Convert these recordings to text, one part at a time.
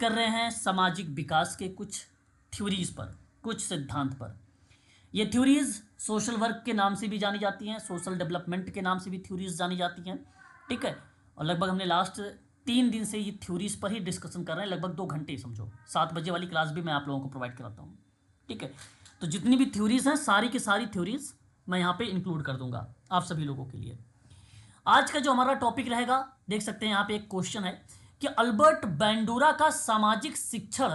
कर रहे हैं सामाजिक विकास के कुछ थ्योरीज पर, कुछ सिद्धांत पर। ये थ्योरीज सोशल वर्क के नाम से भी जानी जाती हैं, सोशल डेवलपमेंट के नाम से भी थ्योरीज जानी जाती हैं, ठीक है। और लगभग हमने लास्ट 3 दिन से ये थ्योरीज पर ही डिस्कशन कर रहे हैं, लगभग 2 घंटे समझो। 7 बजे वाली क्लास भी मैं आप लोगों को प्रोवाइड कराता हूँ, ठीक है। तो जितनी भी थ्योरीज हैं सारी की सारी थ्योरीज मैं यहाँ पे इंक्लूड कर दूंगा आप सभी लोगों के लिए। आज का जो हमारा टॉपिक रहेगा, देख सकते हैं यहाँ पे एक क्वेश्चन है कि अल्बर्ट बैंडूरा का सामाजिक शिक्षण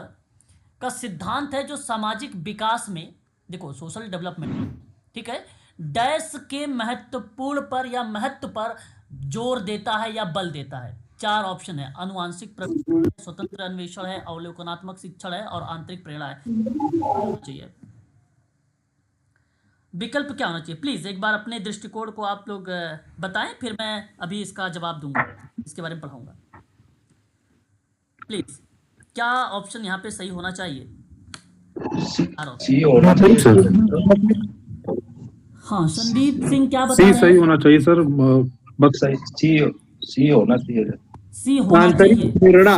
का सिद्धांत है जो सामाजिक विकास में, देखो सोशल डेवलपमेंट, ठीक है, डैश के महत्वपूर्ण पर या महत्व पर जोर देता है या बल देता है। 4 ऑप्शन है, अनुवांशिक प्रशिक्षण, स्वतंत्र अन्वेषण है, अवलोकनात्मक शिक्षण है और आंतरिक प्रेरणा है। चाहिए विकल्प क्या होना चाहिए? प्लीज़ एक बार अपने दृष्टिकोण को आप लोग बताएं, फिर मैं अभी इसका जवाब दूंगा, इसके बारे में पढ़ाऊंगा। प्लीज़ क्या ऑप्शन यहाँ पे सही होना चाहिए? सी होना चाहिए सर। हाँ, संदीप सिंह क्या बता सी रहे सही हैं? होना चाहिए सर। बस सी होना चाहिए। सी होना चाहिए, प्रेरणा।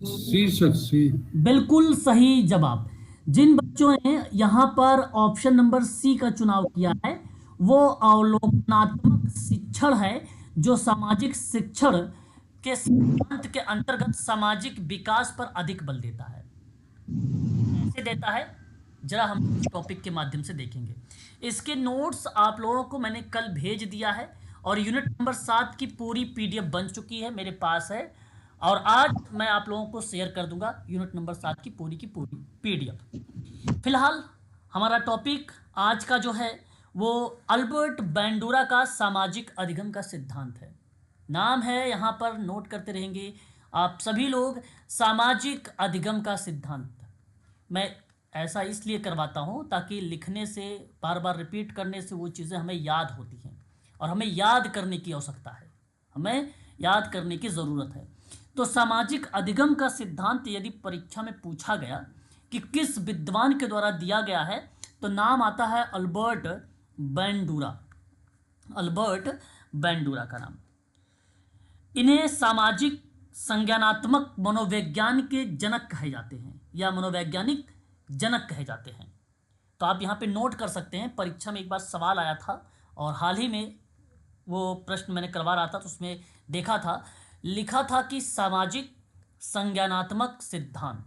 सी बिल्कुल सही जवाब। जिन बच्चों ने यहाँ पर ऑप्शन नंबर सी का चुनाव किया है वो अवलोकनात्मक शिक्षण है, जो सामाजिक शिक्षण के सिद्धांत के अंतर्गत सामाजिक विकास पर अधिक बल देता है। कैसे देता है जरा हम इस टॉपिक के माध्यम से देखेंगे। इसके नोट्स आप लोगों को मैंने कल भेज दिया है और यूनिट नंबर 7 की पूरी पीडीएफ बन चुकी है, मेरे पास है, और आज मैं आप लोगों को शेयर कर दूंगा यूनिट नंबर 7 की पूरी पीडीएफ। फिलहाल हमारा टॉपिक आज का जो है वो अल्बर्ट बैंडूरा का सामाजिक अधिगम का सिद्धांत है। नाम है, यहाँ पर नोट करते रहेंगे आप सभी लोग, सामाजिक अधिगम का सिद्धांत। मैं ऐसा इसलिए करवाता हूँ ताकि लिखने से, बार बार रिपीट करने से वो चीज़ें हमें याद होती हैं और हमें याद करने की आवश्यकता है, हमें याद करने की ज़रूरत है। तो सामाजिक अधिगम का सिद्धांत यदि परीक्षा में पूछा गया कि किस विद्वान के द्वारा दिया गया है तो नाम आता है अल्बर्ट बैंडूरा, अल्बर्ट बैंडूरा का नाम। इन्हें सामाजिक संज्ञानात्मक मनोविज्ञान के जनक कहे जाते हैं या मनोवैज्ञानिक जनक कहे जाते हैं। तो आप यहाँ पे नोट कर सकते हैं, परीक्षा में एक बार सवाल आया था और हाल ही में वो प्रश्न मैंने करवा रहा था तो उसमें देखा था, लिखा था कि सामाजिक संज्ञानात्मक सिद्धांत।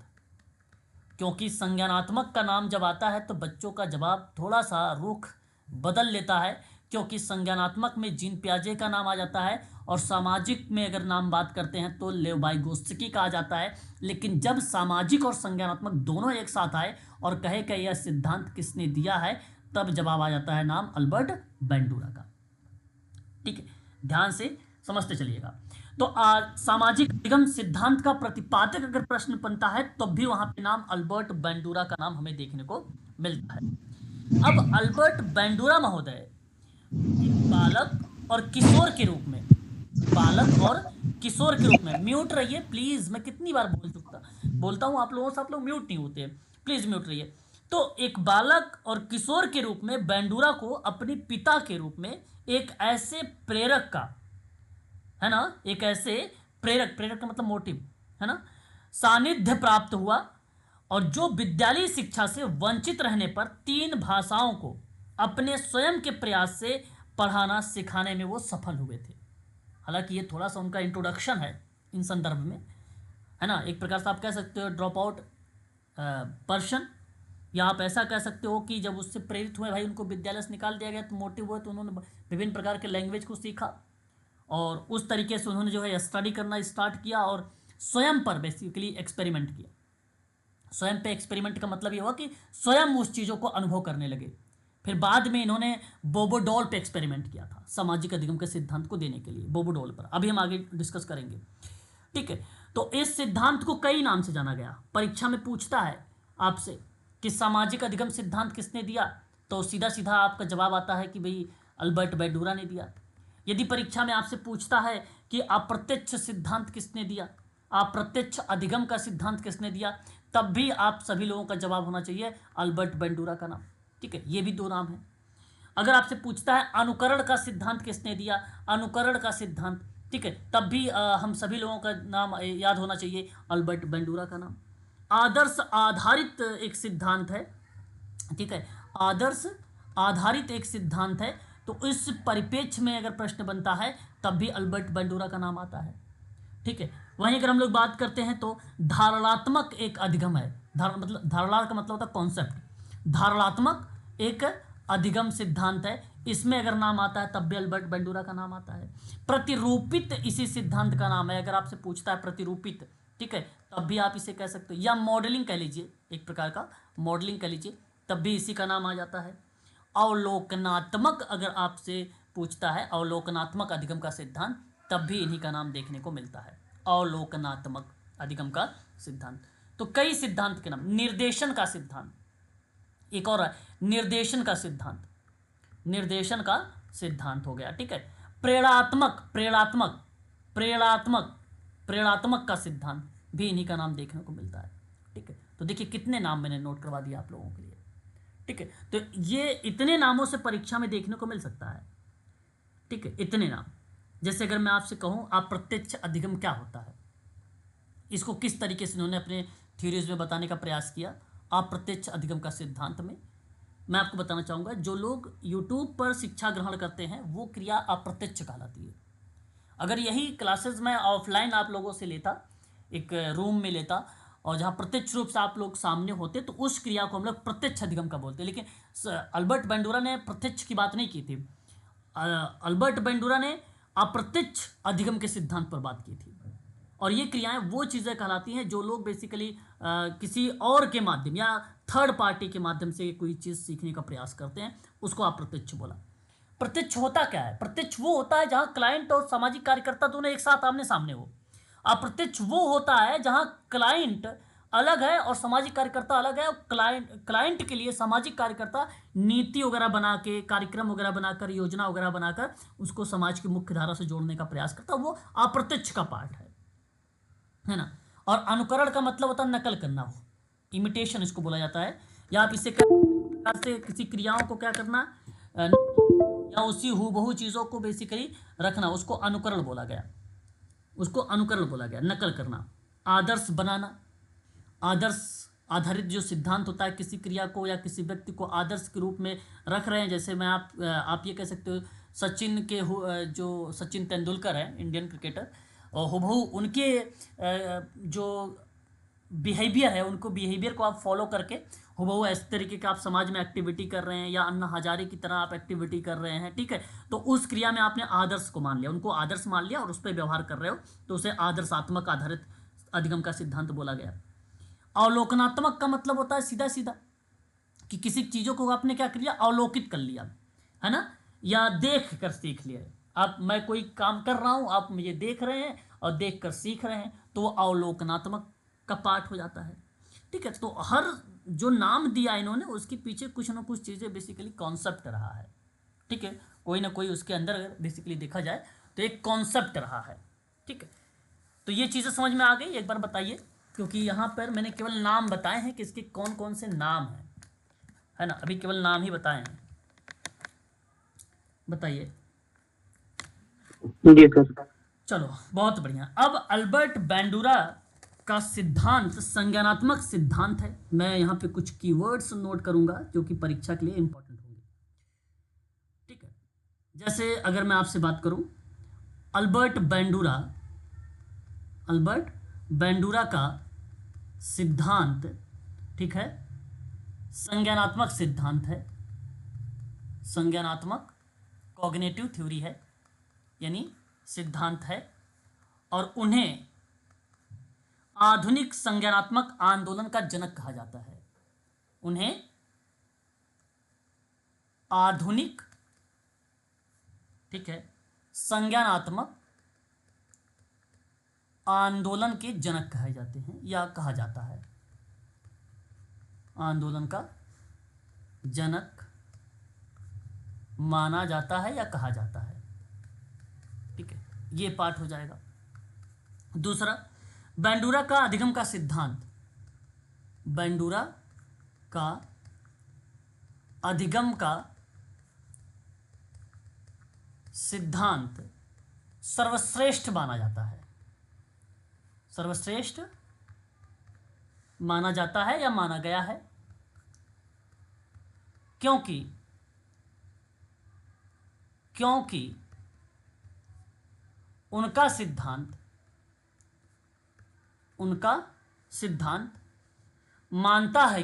क्योंकि संज्ञानात्मक का नाम जब आता है तो बच्चों का जवाब थोड़ा सा रुख बदल लेता है, क्योंकि संज्ञानात्मक में जीन पियाजे का नाम आ जाता है और सामाजिक में अगर नाम बात करते हैं तो लेव वाइगोत्स्की का आ जाता है। लेकिन जब सामाजिक और संज्ञानात्मक दोनों एक साथ आए और कहे कि यह सिद्धांत किसने दिया है, तब जवाब आ जाता है नाम अल्बर्ट बैंडूरा का। ठीक है, ध्यान से समझते चलिएगा। तो सामाजिक अधिगम सिद्धांत का प्रतिपादक अगर प्रश्न बनता है तो भी वहां पे नाम अल्बर्ट बैंडूरा का नाम हमें देखने को मिलता है। अब अल्बर्ट बैंडूरा महोदय बालक और किशोर के रूप में, बालक और किशोर के रूप में, म्यूट रहिए प्लीज, मैं कितनी बार बोलता हूँ आप लोगों से, आप लोग म्यूट नहीं होते, प्लीज म्यूट रहिए। तो एक बालक और किशोर के रूप में बैंडूरा को अपने पिता के रूप में एक ऐसे प्रेरक का, है ना, एक ऐसे प्रेरक का मतलब मोटिव, है ना, सानिध्य प्राप्त हुआ और जो विद्यालय शिक्षा से वंचित रहने पर 3 भाषाओं को अपने स्वयं के प्रयास से पढ़ाना सिखाने में वो सफल हुए थे। हालांकि ये थोड़ा सा उनका इंट्रोडक्शन है इन संदर्भ में, है ना, एक प्रकार से आप कह सकते हो ड्रॉप आउट पर्सन, या आप ऐसा कह सकते हो कि जब उससे प्रेरित हुए, भाई उनको विद्यालय से निकाल दिया गया तो मोटिव हुए, तो उन्होंने विभिन्न प्रकार के लैंग्वेज को सीखा और उस तरीके से उन्होंने जो है स्टडी करना स्टार्ट किया और स्वयं पर बेसिकली एक्सपेरिमेंट किया। स्वयं पे एक्सपेरिमेंट का मतलब ये हुआ कि स्वयं उस चीज़ों को अनुभव करने लगे। फिर बाद में इन्होंने बोबोडॉल पे एक्सपेरिमेंट किया था सामाजिक अधिगम के सिद्धांत को देने के लिए, बोबोडॉल पर, अभी हम आगे डिस्कस करेंगे। ठीक है, तो इस सिद्धांत को कई नाम से जाना गया। परीक्षा में पूछता है आपसे कि सामाजिक अधिगम सिद्धांत किसने दिया, तो सीधा सीधा आपका जवाब आता है कि भाई अल्बर्ट बैंडूरा ने दिया। यदि परीक्षा में आपसे पूछता है कि अप्रत्यक्ष सिद्धांत किसने दिया, अप्रत्यक्ष अधिगम का सिद्धांत किसने दिया, तब भी आप सभी लोगों का जवाब होना चाहिए अल्बर्ट बैंडूरा का नाम। ठीक है, ये भी 2 नाम है। अगर आपसे पूछता है अनुकरण का सिद्धांत किसने दिया, अनुकरण का सिद्धांत, ठीक है, तब भी हम सभी लोगों का नाम याद होना चाहिए, अल्बर्ट बेंडूरा का नाम। आदर्श आधारित एक सिद्धांत है, ठीक है, आदर्श आधारित एक सिद्धांत है। तो इस परिप्रेक्ष्य में अगर प्रश्न बनता है तब भी अल्बर्ट बेंडूरा का नाम आता है, ठीक है। वहीं अगर हम लोग बात करते हैं तो धारणात्मक एक अधिगम है, धारणा का मतलब होता है कॉन्सेप्ट, धारणात्मक एक अधिगम सिद्धांत है, इसमें अगर नाम आता है तब भी अल्बर्ट बेंडूरा का नाम आता है। प्रतिरूपित इसी सिद्धांत का नाम है, अगर आपसे पूछता है प्रतिरूपित, ठीक है, तब भी आप इसे कह सकते हो, या मॉडलिंग कह लीजिए, एक प्रकार का मॉडलिंग कह लीजिए, तब भी इसी का नाम आ जाता है। अवलोकनात्मक अगर आपसे पूछता है, अवलोकनात्मक अधिगम का सिद्धांत, तब भी इन्हीं का नाम देखने को मिलता है, अवलोकनात्मक अधिगम का सिद्धांत। तो कई सिद्धांत के नाम, निर्देशन का सिद्धांत, एक और है निर्देशन का सिद्धांत, निर्देशन का सिद्धांत हो गया, ठीक है। प्रेरणात्मक प्रेरणात्मक प्रेरणात्मक प्रेरणात्मक का सिद्धांत भी इन्हीं का नाम देखने को मिलता है, ठीक है। तो देखिए कितने नाम मैंने नोट करवा दिया आप लोगों के लिए, ठीक है। तो ये इतने नामों से परीक्षा में देखने को मिल सकता है, ठीक है, इतने नाम। जैसे अगर मैं आपसे कहूं अप्रत्यक्ष अधिगम क्या होता है, इसको किस तरीके से उन्होंने अपने थ्योरीज में बताने का प्रयास किया, अप्रत्यक्ष अधिगम का सिद्धांत में मैं आपको बताना चाहूँगा, जो लोग यूट्यूब पर शिक्षा ग्रहण करते हैं वो क्रिया अप्रत्यक्ष कहलाती है। अगर यही क्लासेस मैं ऑफलाइन आप लोगों से लेता, एक रूम में लेता, और जहाँ प्रत्यक्ष रूप से आप लोग सामने होते, तो उस क्रिया को हम लोग प्रत्यक्ष अधिगम का बोलते हैं। लेकिन अल्बर्ट बेंडूरा ने प्रत्यक्ष की बात नहीं की थी, अल्बर्ट बेंडूरा ने अप्रत्यक्ष अधिगम के सिद्धांत पर बात की थी। और ये क्रियाएं वो चीज़ें कहलाती हैं जो लोग बेसिकली किसी और के माध्यम या थर्ड पार्टी के माध्यम से कोई चीज़ सीखने का प्रयास करते हैं, उसको अप्रत्यक्ष बोला। प्रत्यक्ष होता क्या है? प्रत्यक्ष वो होता है जहाँ क्लाइंट और सामाजिक कार्यकर्ता दोनों एक साथ आमने सामने हो। अप्रत्यक्ष वो होता है जहाँ क्लाइंट अलग है और सामाजिक कार्यकर्ता अलग है, और क्लाइंट के लिए सामाजिक कार्यकर्ता नीति वगैरह बना के, कार्यक्रम वगैरह बनाकर, योजना वगैरह बनाकर उसको समाज की मुख्य धारा से जोड़ने का प्रयास करता है, वो अप्रत्यक्ष का पार्ट है ना। और अनुकरण का मतलब होता है नकल करना, हो इमिटेशन इसको बोला जाता है, या आप इससे प्रकार से किसी क्रियाओं को क्या करना, या उसी हूबहू चीज़ों को बेसिकली रखना, उसको अनुकरण बोला गया, उसको अनुकरण बोला गया, नकल करना। आदर्श बनाना, आदर्श आधारित जो सिद्धांत होता है, किसी क्रिया को या किसी व्यक्ति को आदर्श के रूप में रख रहे हैं। जैसे मैं आप ये कह सकते हो सचिन के जो सचिन तेंदुलकर है इंडियन क्रिकेटर, और हूबहू उनके जो बिहेवियर है, उनको बिहेवियर को आप फॉलो करके हूबहू इस तरीके का आप समाज में एक्टिविटी कर रहे हैं, या अन्ना हजारे की तरह आप एक्टिविटी कर रहे हैं, ठीक है। तो उस क्रिया में आपने आदर्श को मान लिया, उनको आदर्श मान लिया और उस पर व्यवहार कर रहे हो, तो उसे आदर्शात्मक आधारित अधिगम का सिद्धांत बोला गया। अवलोकनात्मक का मतलब होता है सीधा सीधा कि किसी चीज़ों को आपने क्या कर लिया, अवलोकित कर लिया, है ना, या देख कर सीख लिया। आप, मैं कोई काम कर रहा हूँ, आप मुझे देख रहे हैं और देख कर सीख रहे हैं, तो वो अवलोकनात्मक का पार्ट हो जाता है, ठीक है। तो हर जो नाम दिया इन्होंने उसके पीछे कुछ ना कुछ चीज़ें बेसिकली कॉन्सेप्ट रहा है, ठीक है, कोई ना कोई उसके अंदर अगर बेसिकली देखा जाए तो एक कॉन्सेप्ट रहा है, ठीक है। तो ये चीज़ें समझ में आ गई, एक बार बताइए, क्योंकि यहाँ पर मैंने केवल नाम बताए हैं कि इसके कौन कौन से नाम हैं, है ना, अभी केवल नाम ही बताए हैं, बताइए। जी सर। चलो बहुत बढ़िया। अब अल्बर्ट बेंडूरा का सिद्धांत संज्ञानात्मक सिद्धांत है। मैं यहाँ पे कुछ कीवर्ड्स नोट करूंगा जो कि परीक्षा के लिए इंपॉर्टेंट होंगे, ठीक है। जैसे अगर मैं आपसे बात करूं अल्बर्ट बेंडूरा का सिद्धांत, ठीक है, संज्ञानात्मक सिद्धांत है, संज्ञानात्मक कॉग्निटिव थ्योरी है, यानी सिद्धांत है, और उन्हें आधुनिक संज्ञानात्मक आंदोलन का जनक कहा जाता है। उन्हें आधुनिक, ठीक है, संज्ञानात्मक आंदोलन के जनक कहे जाते हैं या कहा जाता है, आंदोलन का जनक माना जाता है या कहा जाता है, ठीक है, ये पार्ट हो जाएगा। दूसरा, बेंडूरा का अधिगम का सिद्धांत, बेंडूरा का अधिगम का सिद्धांत सर्वश्रेष्ठ माना जाता है, सर्वश्रेष्ठ माना जाता है या माना गया है, क्योंकि क्योंकि उनका सिद्धांत मानता है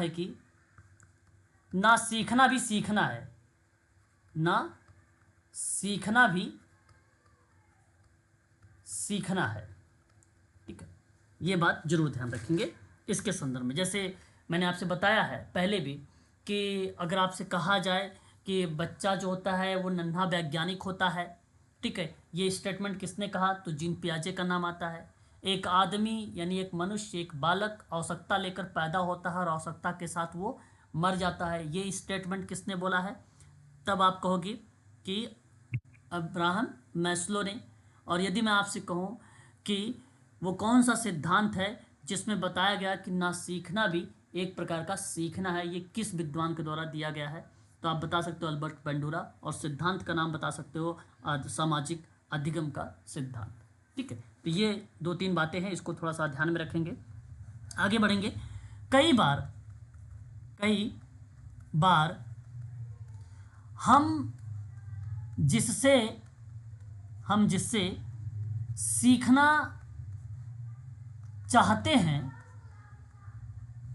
कि ना सीखना भी सीखना है, ना सीखना भी सीखना है। ठीक है, ये बात जरूर ध्यान रखेंगे इसके संदर्भ में। जैसे मैंने आपसे बताया है पहले भी कि अगर आपसे कहा जाए कि बच्चा जो होता है वो नन्हा वैज्ञानिक होता है, ठीक है, ये स्टेटमेंट किसने कहा, तो जीन पियाजे का नाम आता है। एक आदमी यानी एक मनुष्य, एक बालक आवश्यकता लेकर पैदा होता है और आवश्यकता के साथ वो मर जाता है, ये स्टेटमेंट किसने बोला है, तब आप कहोगे कि अब्राहम मैस्लो ने। और यदि मैं आपसे कहूँ कि वो कौन सा सिद्धांत है जिसमें बताया गया कि ना सीखना भी एक प्रकार का सीखना है, ये किस विद्वान के द्वारा दिया गया है, तो आप बता सकते हो अल्बर्ट बेंडूरा, और सिद्धांत का नाम बता सकते हो सामाजिक अधिगम का सिद्धांत। ठीक है, तो ये 2-3 बातें हैं, इसको थोड़ा सा ध्यान में रखेंगे, आगे बढ़ेंगे। कई बार हम जिससे सीखना चाहते हैं,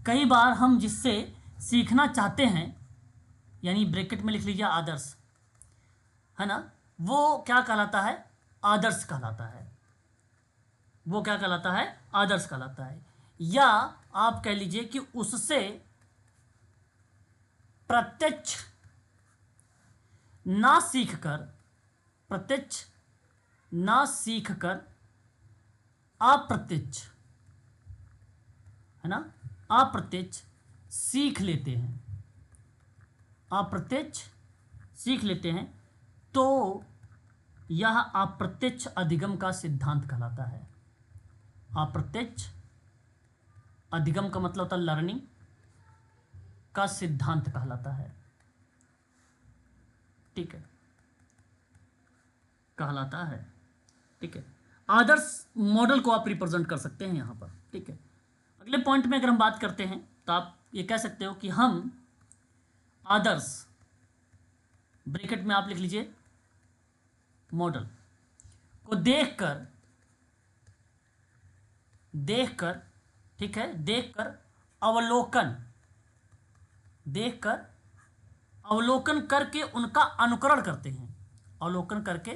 कई बार हम जिससे सीखना चाहते हैं, यानी ब्रैकेट में लिख लीजिए आदर्श, है ना, वो क्या कहलाता है, आदर्श कहलाता है, वो क्या कहलाता है, आदर्श कहलाता है। या आप कह लीजिए कि उससे प्रत्यक्ष ना सीखकर अप्रत्यक्ष, है ना, अप्रत्यक्ष सीख लेते हैं, तो यह अप्रत्यक्ष अधिगम का सिद्धांत कहलाता है। अप्रत्यक्ष अधिगम का मतलब होता है लर्निंग का सिद्धांत कहलाता है। ठीक है, कहलाता है। ठीक है, आदर्श मॉडल को आप रिप्रेजेंट कर सकते हैं यहां पर। ठीक है, अगले पॉइंट में अगर हम बात करते हैं तो आप ये कह सकते हो कि हम आदर्श, ब्रैकेट में आप लिख लीजिए मॉडल, को देखकर, ठीक है, देखकर अवलोकन करके उनका अनुकरण करते हैं, अवलोकन करके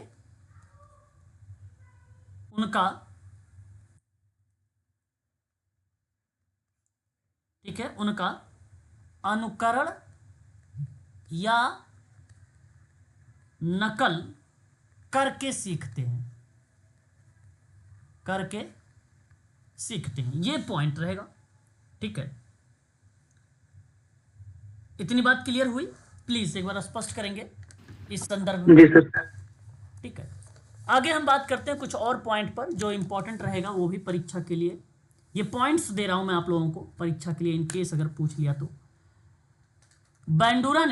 उनका, ठीक है, उनका अनुकरण या नकल करके सीखते हैं, ये पॉइंट रहेगा। ठीक है, इतनी बात क्लियर हुई, प्लीज एक बार स्पष्ट करेंगे इस संदर्भ में। जी सर। ठीक है, आगे हम बात करते हैं कुछ और पॉइंट पर जो इंपॉर्टेंट रहेगा, वो भी परीक्षा के लिए। ये पॉइंट्स दे रहा हूं मैं आप लोगों को परीक्षा के लिए, इन केस अगर पूछ लिया तो। बेंडूरा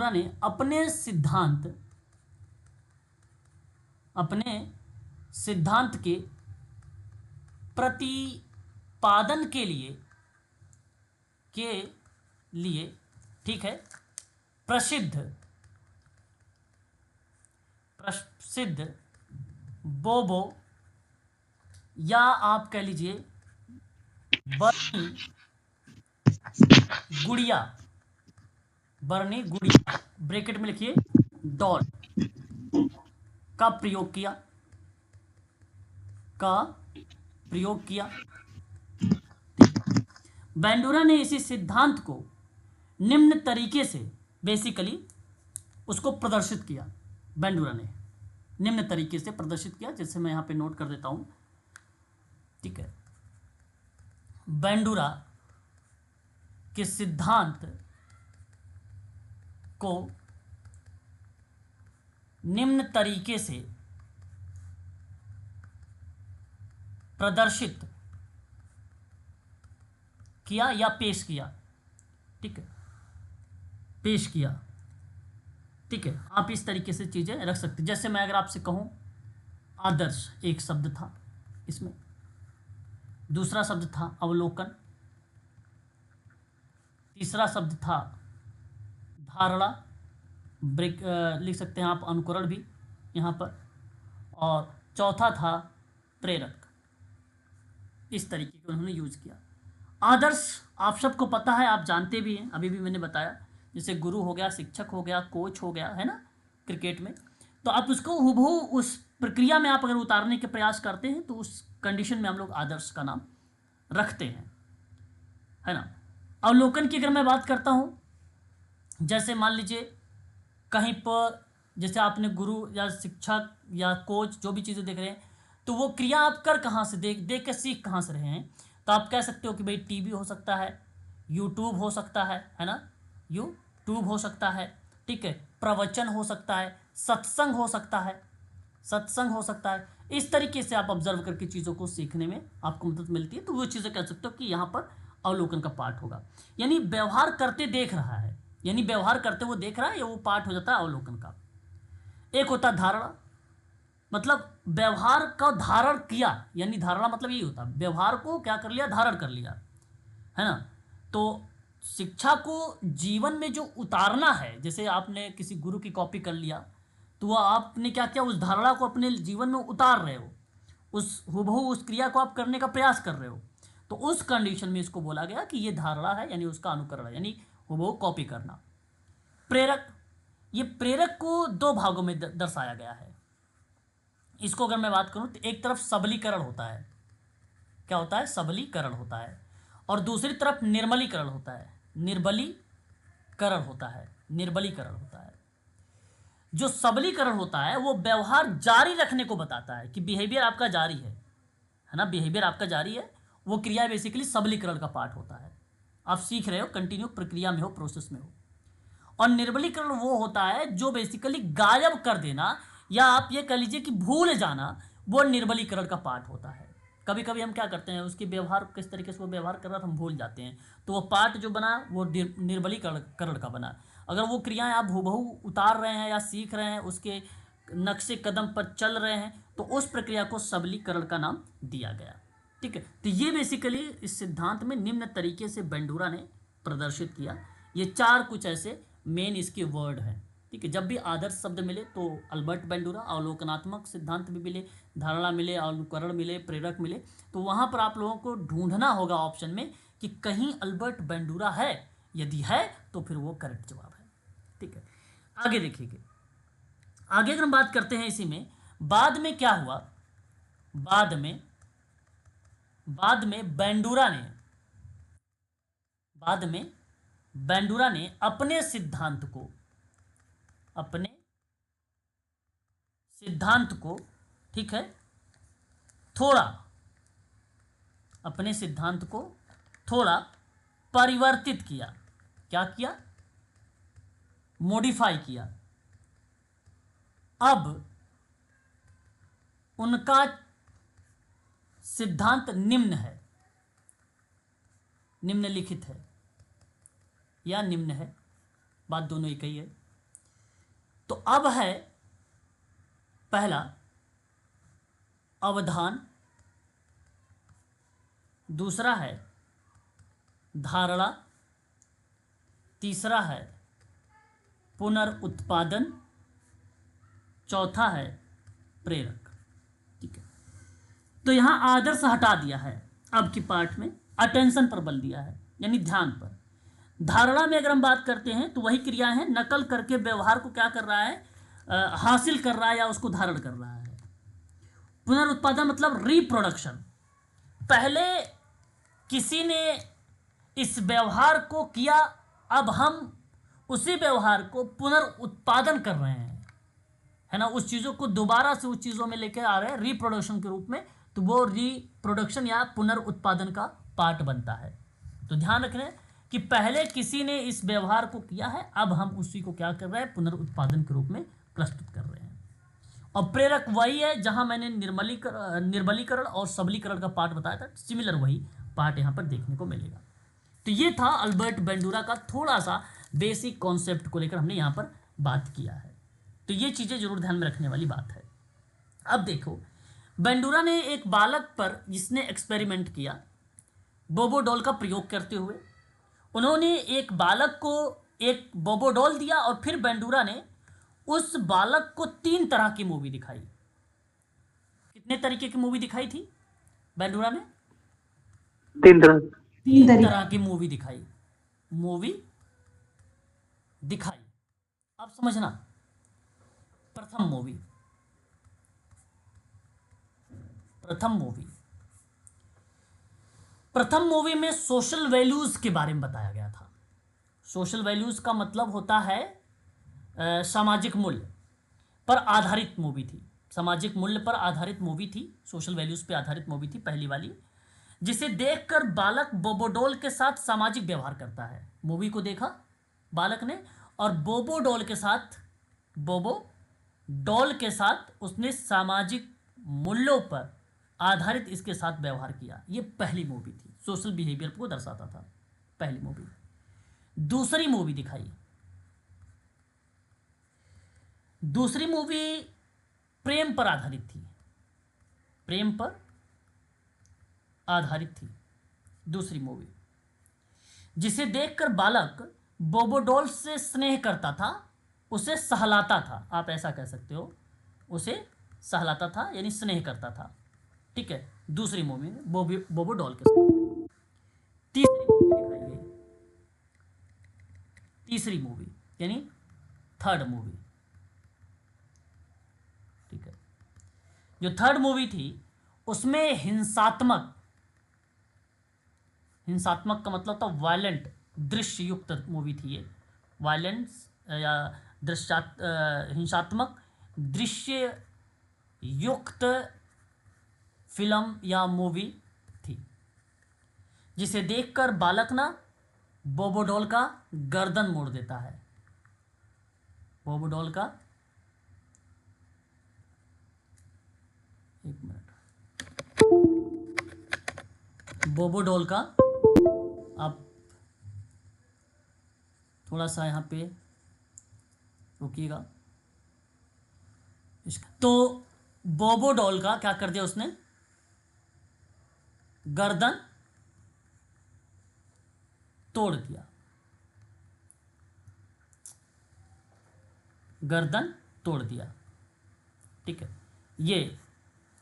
ने अपने सिद्धांत के प्रतिपादन के लिए ठीक है, प्रसिद्ध बोबो, या आप कह लीजिए बर्नी गुड़िया, ब्रैकेट में लिखिए डॉल, का प्रयोग किया। बेंडूरा ने इसी सिद्धांत को निम्न तरीके से बेसिकली उसको प्रदर्शित किया, बेंडूरा ने निम्न तरीके से प्रदर्शित किया, जैसे मैं यहां पे नोट कर देता हूं। ठीक है, बेंडूरा के सिद्धांत को निम्न तरीके से प्रदर्शित किया या पेश किया। ठीक है, पेश किया। ठीक है, आप इस तरीके से चीज़ें रख सकते हैं। जैसे मैं अगर आपसे कहूँ आदर्श एक शब्द था इसमें, दूसरा शब्द था अवलोकन, तीसरा शब्द था धारणा, ब्रेक लिख सकते हैं आप अनुकरण भी यहाँ पर, और चौथा था प्रेरक। इस तरीके के उन्होंने यूज किया। आदर्श आप सबको पता है, आप जानते भी हैं, अभी भी मैंने बताया, जैसे गुरु हो गया, शिक्षक हो गया, कोच हो गया, है ना, क्रिकेट में। तो आप उसको हुबहू उस प्रक्रिया में आप अगर उतारने के प्रयास करते हैं तो उस कंडीशन में हम लोग आदर्श का नाम रखते हैं, है ना। अवलोकन की अगर मैं बात करता हूँ, जैसे मान लीजिए कहीं पर, जैसे आपने गुरु या शिक्षक या कोच जो भी चीज़ें देख रहे हैं, तो वो क्रिया आप कर कहाँ से, देख देख के सीख कहाँ से रहे हैं। तो आप कह सकते हो कि भाई टीवी हो सकता है, यूट्यूब हो सकता है ना, यूट्यूब हो सकता है, ठीक है, प्रवचन हो सकता है, सत्संग हो सकता है, सत्संग हो सकता है। इस तरीके से आप ऑब्जर्व करके चीज़ों को सीखने में आपको मदद मिलती है। तो वो चीज़ें कह सकते हो कि यहाँ पर अवलोकन का पार्ट होगा, यानी व्यवहार करते देख रहा है, यानी व्यवहार करते वो देख रहा है, ये वो पार्ट हो जाता है अवलोकन का। एक होता है धारणा, मतलब व्यवहार का धारण किया, यानी धारणा मतलब यही होता है व्यवहार को क्या कर लिया, धारण कर लिया, है ना। तो शिक्षा को जीवन में जो उतारना है, जैसे आपने किसी गुरु की कॉपी कर लिया, तो वह आपने क्या किया, उस धारणा को अपने जीवन में उतार रहे हो, उस हुबहू उस क्रिया को आप करने का प्रयास कर रहे हो। तो उस कंडीशन में इसको बोला गया कि ये धारणा है, यानी उसका अनुकरण है, यानी हुबहू कॉपी करना। प्रेरक, ये प्रेरक को दो भागों में दर्शाया गया है। इसको अगर मैं बात करूं तो एक तरफ सबलीकरण होता है, क्या होता है, सबलीकरण होता है, और दूसरी तरफ निर्मलीकरण होता है, निर्बलीकरण होता है, निर्बलीकरण होता है। जो सबलीकरण होता है वो व्यवहार जारी रखने को बताता है कि बिहेवियर आपका जारी है ना, बिहेवियर आपका जारी है। वो क्रिया बेसिकली सबलीकरण का पार्ट होता है, आप सीख रहे हो, कंटिन्यू प्रक्रिया में हो, प्रोसेस में हो। और निर्बलीकरण वो होता है जो बेसिकली गायब कर देना, या आप ये कह लीजिए कि भूल जाना, वो निर्बलीकरण का पार्ट होता है। कभी कभी हम क्या करते हैं, उसके व्यवहार किस तरीके से वो व्यवहार कर रहा था हम भूल जाते हैं, तो वो पार्ट जो बना वो निर्बलीकरण का बना। अगर वो क्रियाएं आप हूबहू उतार रहे हैं या सीख रहे हैं, उसके नक्शे कदम पर चल रहे हैं, तो उस प्रक्रिया को सबलीकरण का नाम दिया गया। ठीक है, तो ये बेसिकली इस सिद्धांत में निम्न तरीके से बेंडूरा ने प्रदर्शित किया। ये चार कुछ ऐसे मेन इसके वर्ड हैं। ठीक है, जब भी आदर्श शब्द मिले तो अल्बर्ट बेंडूरा, अवलोकनात्मक सिद्धांत भी मिले, धारणा मिले, अनुकरण मिले, प्रेरक मिले, तो वहाँ पर आप लोगों को ढूंढना होगा ऑप्शन में कि कहीं अल्बर्ट बेंडूरा है। यदि है तो फिर वो करेक्ट जवाब है। ठीक है, आगे देखिए, आगे अगर हम बात करते हैं इसी में, बाद में क्या हुआ, बाद में बेंडूरा ने अपने सिद्धांत को ठीक है अपने सिद्धांत को थोड़ा परिवर्तित किया। क्या किया, मॉडिफाई किया। अब उनका सिद्धांत निम्नलिखित है या निम्न है, बात दोनों एक ही है। तो अब है पहला अवधान, दूसरा है धारणा, तीसरा है पुनर्उत्पादन, चौथा है प्रेरक। ठीक है, तो यहां आदर्श हटा दिया है, अब की पार्ट में अटेंशन पर बल दिया है, यानी ध्यान पर। धारणा में अगर हम बात करते हैं तो वही क्रिया है, नकल करके व्यवहार को क्या कर रहा है, हासिल कर रहा है या उसको धारण कर रहा है। पुनरुत्पादन मतलब रिप्रोडक्शन, पहले किसी ने इस व्यवहार को किया, अब हम उसी व्यवहार को पुनरुत्पादन कर रहे हैं, है ना, उस चीज़ों को दोबारा से उस चीज़ों में लेकर आ रहे हैं रिप्रोडक्शन के रूप में। तो वो रिप्रोडक्शन या पुनरुत्पादन का पार्ट बनता है। तो ध्यान रख रहे हैं कि पहले किसी ने इस व्यवहार को किया है, अब हम उसी को क्या कर रहे हैं, पुनरुत्पादन के रूप में प्रस्तुत कर रहे हैं। और प्रेरक वही है जहां मैंने निर्बलीकरण और सबलीकरण का पार्ट बताया था, सिमिलर वही पार्ट यहां पर देखने को मिलेगा। तो ये था अल्बर्ट बेंडूरा का थोड़ा सा बेसिक कॉन्सेप्ट को लेकर हमने यहाँ पर बात किया है। तो ये चीज़ें जरूर ध्यान में रखने वाली बात है। अब देखो, बेंडूरा ने एक बालक पर जिसने एक्सपेरिमेंट किया बोबो डॉल का प्रयोग करते हुए, उन्होंने एक बालक को एक बोबो डॉल दिया और फिर बेंडूरा ने उस बालक को 3 तरह की मूवी दिखाई। कितने तरीके की मूवी दिखाई थी बेंडूरा ने? 3 तरह। 3 तरह की मूवी दिखाई। अब समझना, प्रथम मूवी में सोशल वैल्यूज के बारे में बताया गया था। सोशल वैल्यूज का मतलब होता है सामाजिक मूल्य पर आधारित मूवी थी। सामाजिक मूल्य पर आधारित मूवी थी, सोशल वैल्यूज पे आधारित मूवी थी पहली वाली, जिसे देखकर बालक बोबो डॉल के साथ सामाजिक व्यवहार करता है। मूवी को देखा बालक ने और बोबो डॉल के साथ उसने सामाजिक मूल्यों पर आधारित इसके साथ व्यवहार किया। ये पहली मूवी थी, सोशल बिहेवियर को दर्शाता था पहली मूवी। दूसरी मूवी प्रेम पर आधारित थी। दूसरी मूवी जिसे देखकर बालक बोबो डॉल से स्नेह करता था, उसे सहलाता था। आप ऐसा कह सकते हो, उसे सहलाता था यानी स्नेह करता था। ठीक है, दूसरी मूवी में बोबो डॉल के साथ। तीसरी मूवी यानी थर्ड मूवी। ठीक है, जो थर्ड मूवी थी उसमें हिंसात्मक का मतलब था वायलेंट, दृश्य युक्त मूवी थी ये। वायलेंस या हिंसात्मक दृश्य युक्त फिल्म या मूवी थी, जिसे देखकर बालक ना बोबो डॉल का गर्दन मोड़ देता है। बोबो डॉल का, एक मिनट, बोबो डॉल का, आप थोड़ा सा यहाँ पे रुकिएगा। तो बोबो डॉल का क्या कर दिया उसने? गर्दन तोड़ दिया। ठीक है, ये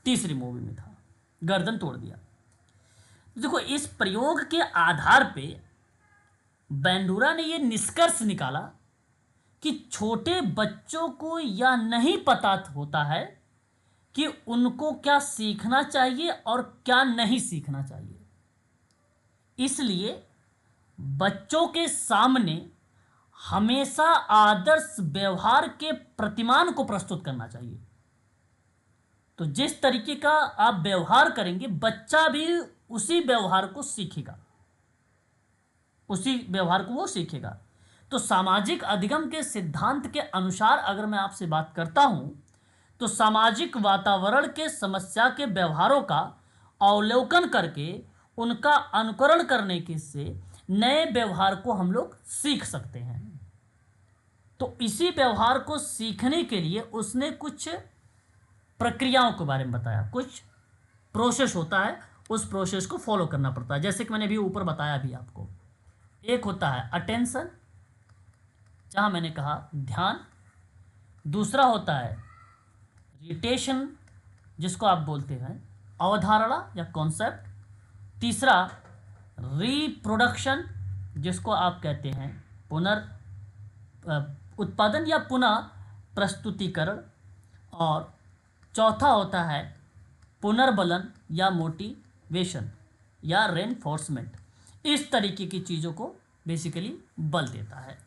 तीसरी मूवी में था, गर्दन तोड़ दिया। देखो, इस प्रयोग के आधार पे बेंडूरा ने यह निष्कर्ष निकाला कि छोटे बच्चों को यह नहीं पता होता है कि उनको क्या सीखना चाहिए और क्या नहीं सीखना चाहिए। इसलिए बच्चों के सामने हमेशा आदर्श व्यवहार के प्रतिमान को प्रस्तुत करना चाहिए। तो जिस तरीके का आप व्यवहार करेंगे, बच्चा भी उसी व्यवहार को सीखेगा। तो सामाजिक अधिगम के सिद्धांत के अनुसार अगर मैं आपसे बात करता हूं, तो सामाजिक वातावरण के समस्या के व्यवहारों का अवलोकन करके उनका अनुकरण करने के से नए व्यवहार को हम लोग सीख सकते हैं। तो इसी व्यवहार को सीखने के लिए उसने कुछ प्रक्रियाओं के बारे में बताया। कुछ प्रोसेस होता है, उस प्रोसेस को फॉलो करना पड़ता है। जैसे कि मैंने भी ऊपर बताया भी आपको, एक होता है अटेंशन, जहां मैंने कहा ध्यान। दूसरा होता है रिटेशन, जिसको आप बोलते हैं अवधारणा या कॉन्सेप्ट। तीसरा रिप्रोडक्शन, जिसको आप कहते हैं उत्पादन या पुनः प्रस्तुतिकरण। और चौथा होता है पुनर्बलन या मोटिवेशन या रेनफोर्समेंट। इस तरीके की चीज़ों को बेसिकली बल देता है।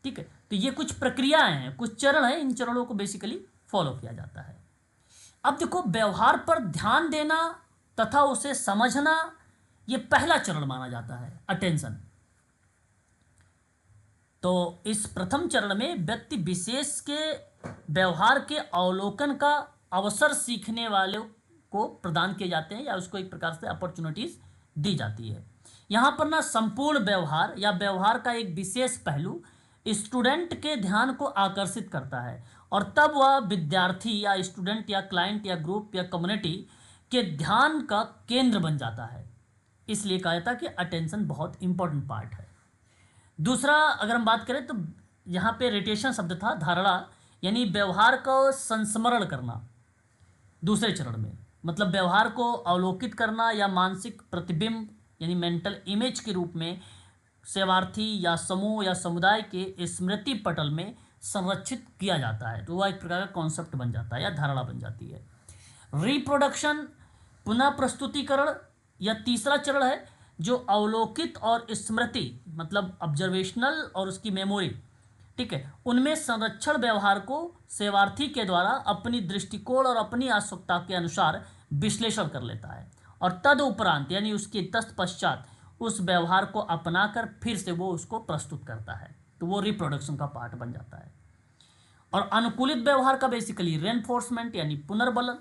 ठीक है, तो ये कुछ प्रक्रियाएं हैं, कुछ चरण हैं, इन चरणों को बेसिकली फॉलो किया जाता है। अब देखो, व्यवहार पर ध्यान देना तथा उसे समझना, ये पहला चरण माना जाता है, अटेंशन। तो इस प्रथम चरण में व्यक्ति विशेष के व्यवहार के अवलोकन का अवसर सीखने वालों को प्रदान किए जाते हैं या उसको एक प्रकार से अपॉर्चुनिटीज दी जाती है। यहाँ पर ना संपूर्ण व्यवहार या व्यवहार का एक विशेष पहलू स्टूडेंट के ध्यान को आकर्षित करता है और तब वह विद्यार्थी या स्टूडेंट या क्लाइंट या ग्रुप या कम्युनिटी के ध्यान का केंद्र बन जाता है। इसलिए कहा जाता है कि अटेंशन बहुत इंपॉर्टेंट पार्ट है। दूसरा अगर हम बात करें तो यहाँ पे रिटेशन शब्द था, धारणा यानी व्यवहार को संस्मरण करना दूसरे चरण में, मतलब व्यवहार को अवलोकित करना या मानसिक प्रतिबिंब यानी मेंटल इमेज के रूप में सेवार्थी या समूह या समुदाय के स्मृति पटल में संरक्षित किया जाता है। तो वह एक प्रकार का कॉन्सेप्ट बन जाता है या धारणा बन जाती है। रिप्रोडक्शन पुनः प्रस्तुतिकरण या तीसरा चरण है जो अवलोकित और स्मृति मतलब ऑब्जर्वेशनल और उसकी मेमोरी, ठीक है, उनमें संरक्षण व्यवहार को सेवार्थी के द्वारा अपनी दृष्टिकोण और अपनी आवश्यकता के अनुसार विश्लेषण कर लेता है और तदुपरांत यानी उसके तत्पश्चात उस व्यवहार को अपनाकर फिर से वो उसको प्रस्तुत करता है। तो वो रिप्रोडक्शन का पार्ट बन जाता है। और अनुकूलित व्यवहार का बेसिकली रेनफोर्समेंट यानी पुनर्बलन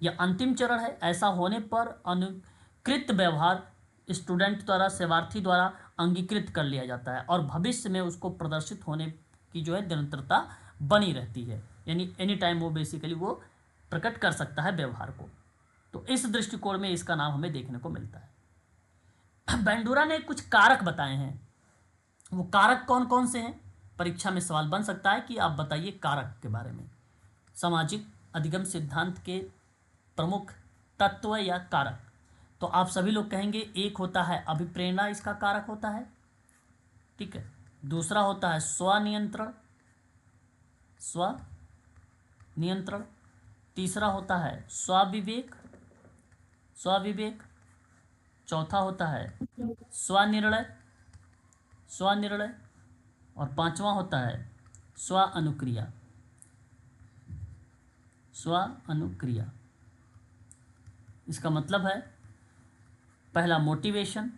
यह अंतिम चरण है। ऐसा होने पर अनुकृत व्यवहार स्टूडेंट द्वारा सेवार्थी द्वारा अंगीकृत कर लिया जाता है और भविष्य में उसको प्रदर्शित होने की जो है निरंतरता बनी रहती है, यानी एनी टाइम वो बेसिकली वो प्रकट कर सकता है व्यवहार को। तो इस दृष्टिकोण में इसका नाम हमें देखने को मिलता है। बेंडूरा ने कुछ कारक बताए हैं। वो कारक कौन कौन से हैं? परीक्षा में सवाल बन सकता है कि आप बताइए कारक के बारे में। सामाजिक अधिगम सिद्धांत के प्रमुख तत्व या कारक, तो आप सभी लोग कहेंगे एक होता है अभिप्रेरणा, इसका कारक होता है, ठीक है। दूसरा होता है स्वनियंत्रण, स्वनियंत्रण। तीसरा होता है स्वविवेक, स्वविवेक। चौथा होता है स्वनिर्णय, स्वनिर्णय। और पांचवा होता है स्व अनुक्रिया, स्व अनुक्रिया। इसका मतलब है पहला मोटिवेशन,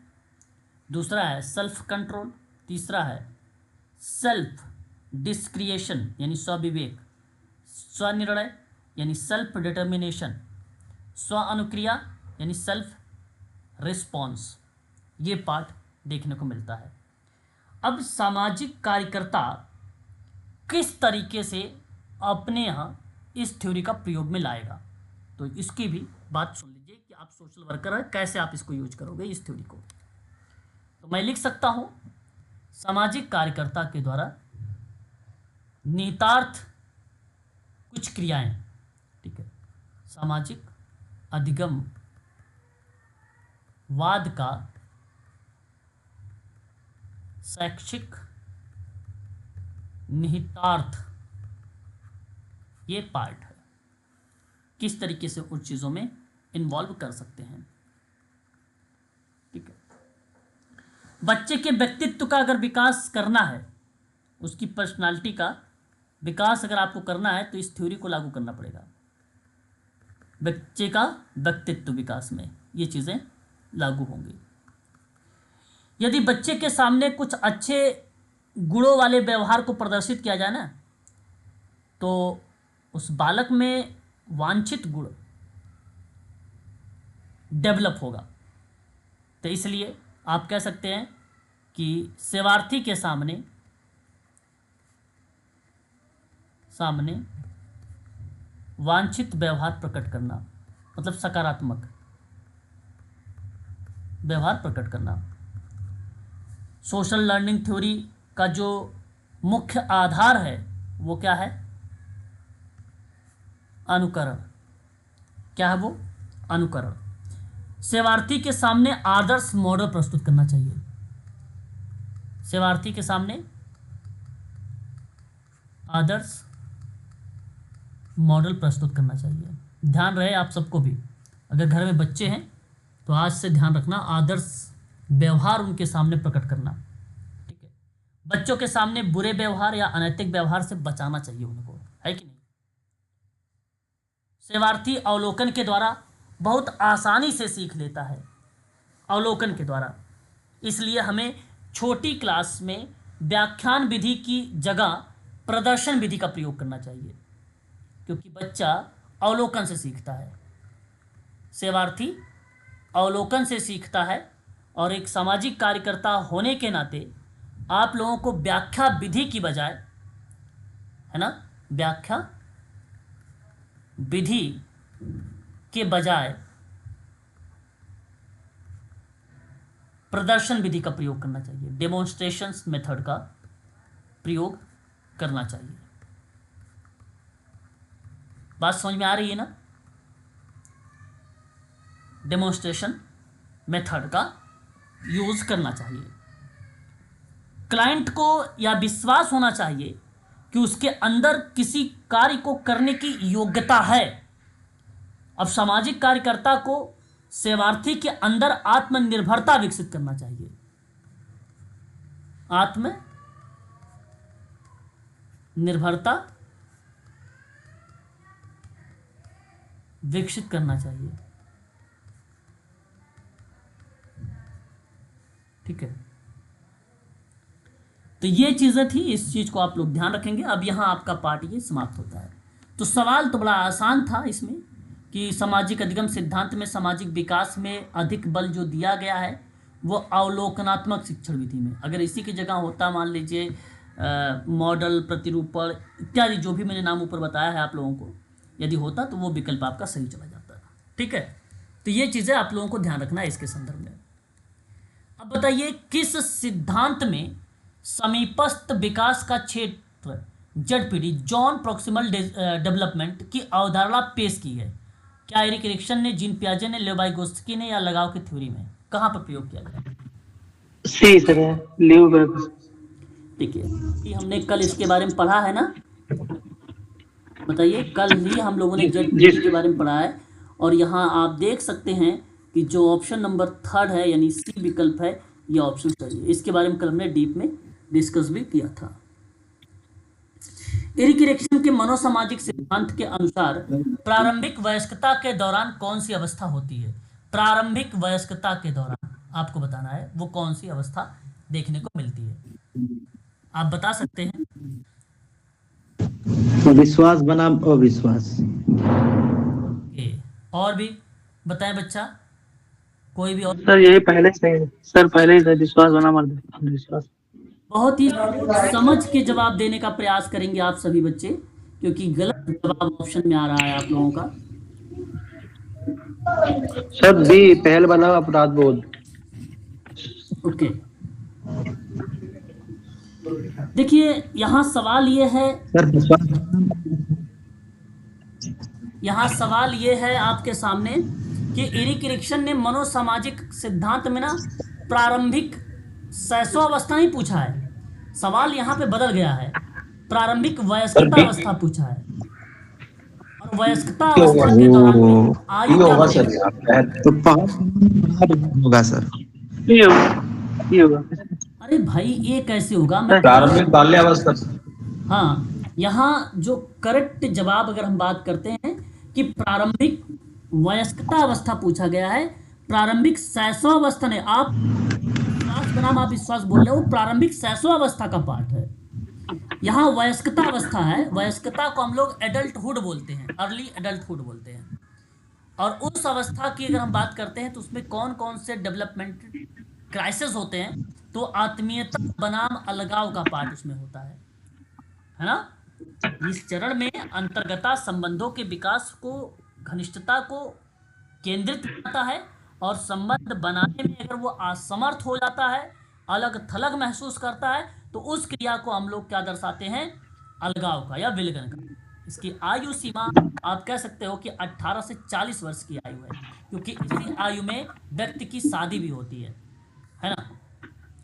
दूसरा है सेल्फ कंट्रोल, तीसरा है सेल्फ डिस्क्रिएशन यानी स्वविवेक, स्वनिर्णय यानी सेल्फ डिटर्मिनेशन, स्व अनुक्रिया यानी सेल्फ रिस्पॉन्स। ये पार्ट देखने को मिलता है। अब सामाजिक कार्यकर्ता किस तरीके से अपने यहाँ इस थ्योरी का प्रयोग में लाएगा, तो इसकी भी बात सुन लीजिए कि आप सोशल वर्कर हैं, कैसे आप इसको यूज करोगे इस थ्योरी को। तो मैं लिख सकता हूँ सामाजिक कार्यकर्ता के द्वारा निहितार्थ कुछ क्रियाएं, ठीक है। सामाजिक अधिगम वाद का शैक्षिक निहितार्थ ये पार्ट है, किस तरीके से उन चीज़ों में इन्वॉल्व कर सकते हैं, ठीक है। बच्चे के व्यक्तित्व का अगर विकास करना है, उसकी पर्सनालिटी का विकास अगर आपको करना है तो इस थ्योरी को लागू करना पड़ेगा। बच्चे का व्यक्तित्व विकास में ये चीज़ें लागू होंगी। यदि बच्चे के सामने कुछ अच्छे गुणों वाले व्यवहार को प्रदर्शित किया जाए ना, तो उस बालक में वांछित गुण डेवलप होगा। तो इसलिए आप कह सकते हैं कि सेवार्थी के सामने वांछित व्यवहार प्रकट करना, मतलब सकारात्मक व्यवहार प्रकट करना। सोशल लर्निंग थ्योरी का जो मुख्य आधार है वो क्या है? अनुकरण। क्या है वो? अनुकरण। सेवार्थी के सामने आदर्श मॉडल प्रस्तुत करना चाहिए। सेवार्थी के सामने आदर्श मॉडल प्रस्तुत करना चाहिए। ध्यान रहे आप सबको भी, अगर घर में बच्चे हैं तो आज से ध्यान रखना, आदर्श व्यवहार उनके सामने प्रकट करना, ठीक है। बच्चों के सामने बुरे व्यवहार या अनैतिक व्यवहार से बचाना चाहिए उनको, है कि नहीं। सेवार्थी अवलोकन के द्वारा बहुत आसानी से सीख लेता है, अवलोकन के द्वारा। इसलिए हमें छोटी क्लास में व्याख्यान विधि की जगह प्रदर्शन विधि का प्रयोग करना चाहिए, क्योंकि बच्चा अवलोकन से सीखता है। सेवार्थी अवलोकन से सीखता है और एक सामाजिक कार्यकर्ता होने के नाते आप लोगों को व्याख्या विधि की बजाय, है ना, व्याख्या विधि के बजाय प्रदर्शन विधि का प्रयोग करना चाहिए, डेमोन्स्ट्रेशंस मेथड का प्रयोग करना चाहिए। बात समझ में आ रही है ना? डेमोन्स्ट्रेशन मेथड का यूज करना चाहिए। क्लाइंट को यह विश्वास होना चाहिए कि उसके अंदर किसी कार्य को करने की योग्यता है। अब सामाजिक कार्यकर्ता को सेवार्थी के अंदर आत्मनिर्भरता विकसित करना चाहिए, आत्मनिर्भरता विकसित करना चाहिए। ठीक है, तो ये चीजें थी, इस चीज को आप लोग ध्यान रखेंगे। अब यहां आपका पार्ट ये समाप्त होता है। तो सवाल तो बड़ा आसान था इसमें कि सामाजिक अधिगम सिद्धांत में सामाजिक विकास में अधिक बल जो दिया गया है वो अवलोकनात्मक शिक्षण विधि में, अगर इसी की जगह होता मान लीजिए मॉडल, प्रतिरूपण इत्यादि जो भी मैंने नाम ऊपर बताया है आप लोगों को, यदि होता तो वो विकल्प आपका सही चला जाता। ठीक है, तो ये चीज़ें आप लोगों को ध्यान रखना है इसके संदर्भ में। अब बताइए किस सिद्धांत में समीपस्थ विकास का क्षेत्र जेडपीडी, जॉन प्रॉक्सिमल डेवलपमेंट की अवधारणा पेश की है? क्या एरिक एरिक्सन ने, जीन पियाजे ने, लेव वाइगोत्स्की ने, या लगाव की थ्योरी में? कहाँ पर प्रयोग किया गया? सी सर, लिव ठीक है, कि हमने कल इसके बारे में पढ़ा है ना? बताइए, कल ही हम लोगों ने जेडपीडी के बारे में पढ़ा है। और यहाँ आप देख सकते हैं कि जो ऑप्शन नंबर 3 है यानी सी विकल्प है, ये ऑप्शन सही है। इसके बारे में कल हमने डीप में डिस्कस भी किया था। एरिक एरिक्सन के मनोसामाजिक सिद्धांत के अनुसार प्रारंभिक वयस्कता के दौरान कौन सी अवस्था होती है? प्रारंभिक वयस्कता के दौरान आपको बताना है वो कौन सी अवस्था देखने को मिलती है, आप बता सकते हैं? विश्वास बनाम अविश्वास। और भी बताएं बच्चा, कोई भी और? सर यही पहले से सर, पहले ही सर, विश्वास बनाम अंधविश्वास। बहुत ही समझ के जवाब देने का प्रयास करेंगे आप सभी बच्चे, क्योंकि गलत जवाब ऑप्शन में आ रहा है आप लोगों का। सर बी, पहल वाला अपराध बोध। ओके, देखिए यहाँ सवाल ये है, यहाँ सवाल ये है आपके सामने कि एरिक एरिक्सन ने मनोसामाजिक सिद्धांत में ना प्रारंभिक शैशवावस्था नहीं पूछा है, सवाल यहाँ पे बदल गया है, प्रारंभिक वयस्कता अवस्था पूछा है। और वयस्कता अवस्था के दौरान में आयु क्या होगी? तो होगा सर, ये होगा। अरे भाई ये कैसे होगा? मैं प्रारंभिक बाल्यावस्था। हाँ, यहाँ जो करेक्ट जवाब अगर हम बात करते हैं कि प्रारंभिक वयस्कता अवस्था पूछा गया है, प्रारंभिक शैशवावस्था ने, आप विश्वास बनाम आप विश्वास बोल रहे हो, प्रारंभिक शैशवावस्था का पार्ट है। यहाँ वयस्कता अवस्था है, वयस्कता को हम लोग एडल्टहुड बोलते हैं, अर्ली एडल्टहुड बोलते हैं। और उस अवस्था की अगर हम बात करते हैं तो उसमें कौन कौन से डेवलपमेंट क्राइसिस होते हैं? तो आत्मीयता बनाम अलगाव का पार्ट उसमें होता है ना? इस चरण में अंतर्गता संबंधों के विकास को, घनिष्ठता को केंद्रित करता है, और संबंध बनाने में अगर वो असमर्थ हो जाता है, अलग थलग महसूस करता है, तो उस क्रिया को हम लोग क्या दर्शाते हैं? अलगाव का या विलगन का। इसकी आयु सीमा आप कह सकते हो कि 18 से 40 वर्ष की आयु है, क्योंकि इसी आयु में व्यक्ति की शादी भी होती है ना?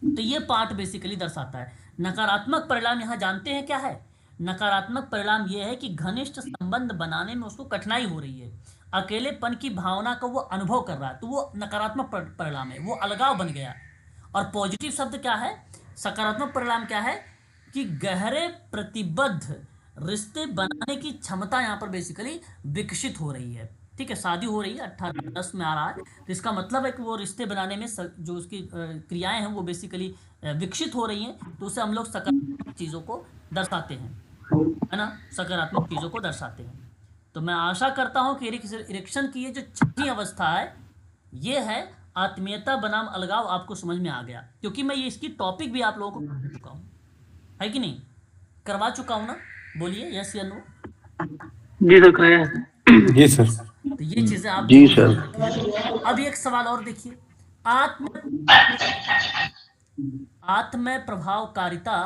तो ये पार्ट बेसिकली दर्शाता है। नकारात्मक परिणाम यहाँ जानते हैं क्या है? नकारात्मक परिणाम ये है कि घनिष्ठ संबंध बनाने में उसको कठिनाई हो रही है, अकेलेपन की भावना को वो अनुभव कर रहा है, तो वो नकारात्मक परिणाम है, वो अलगाव बन गया। और पॉजिटिव शब्द क्या है, सकारात्मक परिणाम क्या है कि गहरे प्रतिबद्ध रिश्ते बनाने की क्षमता यहाँ पर बेसिकली विकसित हो रही है। ठीक है, शादी हो रही है, 18+ में आ रहा है, तो इसका मतलब है कि वो रिश्ते बनाने में जो उसकी क्रियाएं हैं वो बेसिकली विकसित हो रही हैं, तो उसे हम लोग सकारात्मक चीज़ों को दर्शाते हैं, है ना? सकारात्मक चीज़ों को दर्शाते हैं। तो मैं आशा करता हूँ कि एरिक एरिक्सन की ये जो छठी अवस्था है ये है आत्मीयता बनाम अलगाव आपको समझ में आ गया, क्योंकि मैं ये इसकी टॉपिक भी आप लोगों को बता चुका हूँ, है कि नहीं? करवा चुका हूँ ना? बोलिए यस या नो। जी सर, कराया है। जी सर। तो ये चीजें आप जी जरूर सर। ध्यान रखिए। अब एक सवाल और देखिए, आत्म आत्म प्रभावकारिता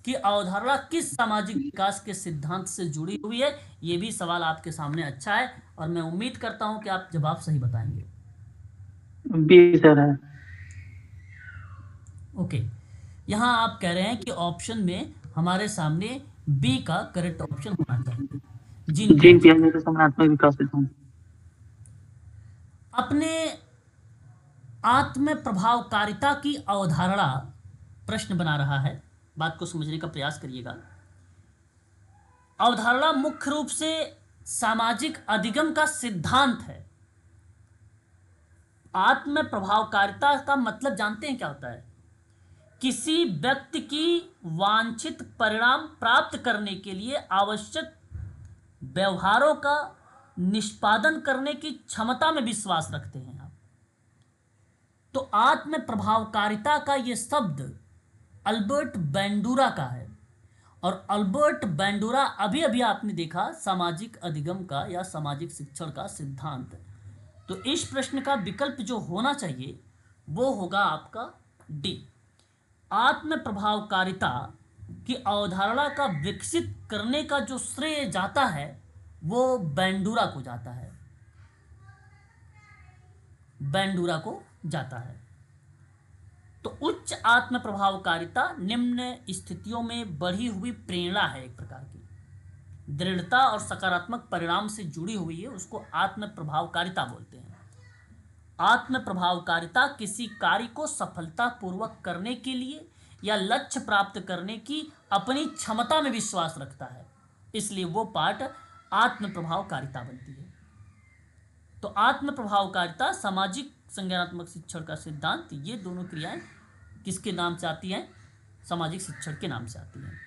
की अवधारणा किस सामाजिक विकास के सिद्धांत से जुड़ी हुई है? ये भी सवाल आपके सामने अच्छा है और मैं उम्मीद करता हूं कि आप जवाब सही बताएंगे। बी सर है। ओके, यहाँ आप कह रहे हैं कि ऑप्शन में हमारे सामने बी का करेक्ट ऑप्शन होना चाहिए, जीन जीन पियाजे। पियाजे का संज्ञानात्मक विकास सिद्धांत। अपने आत्म प्रभावकारिता की अवधारणा प्रश्न बना रहा है, बात को समझने का प्रयास करिएगा। अवधारणा मुख्य रूप से सामाजिक अधिगम का सिद्धांत है। आत्म प्रभावकारिता का मतलब जानते हैं क्या होता है? किसी व्यक्ति की वांछित परिणाम प्राप्त करने के लिए आवश्यक व्यवहारों का निष्पादन करने की क्षमता में विश्वास रखते हैं आप। तो आत्म प्रभावकारिता का यह शब्द अल्बर्ट बैंडूरा का है, और अल्बर्ट बैंडूरा अभी अभी आपने देखा सामाजिक अधिगम का या सामाजिक शिक्षण का सिद्धांत। तो इस प्रश्न का विकल्प जो होना चाहिए वो होगा आपका डी। आत्म प्रभावकारिता की अवधारणा का विकसित करने का जो श्रेय जाता है वो बैंडूरा को जाता है, बैंडूरा को जाता है। तो उच्च आत्म प्रभावकारिता निम्न स्थितियों में बढ़ी हुई प्रेरणा है, एक प्रकार की दृढ़ता और सकारात्मक परिणाम से जुड़ी हुई है, उसको आत्म प्रभावकारिता बोलते हैं। आत्म प्रभावकारिता किसी कार्य को सफलतापूर्वक करने के लिए या लक्ष्य प्राप्त करने की अपनी क्षमता में विश्वास रखता है, इसलिए वो पार्ट आत्म प्रभावकारिता बनती है। तो आत्म प्रभावकारिता, सामाजिक संज्ञानात्मक शिक्षण का सिद्धांत, ये दोनों क्रियाएं किसके नाम से आती हैं? सामाजिक शिक्षण के नाम से आती हैं,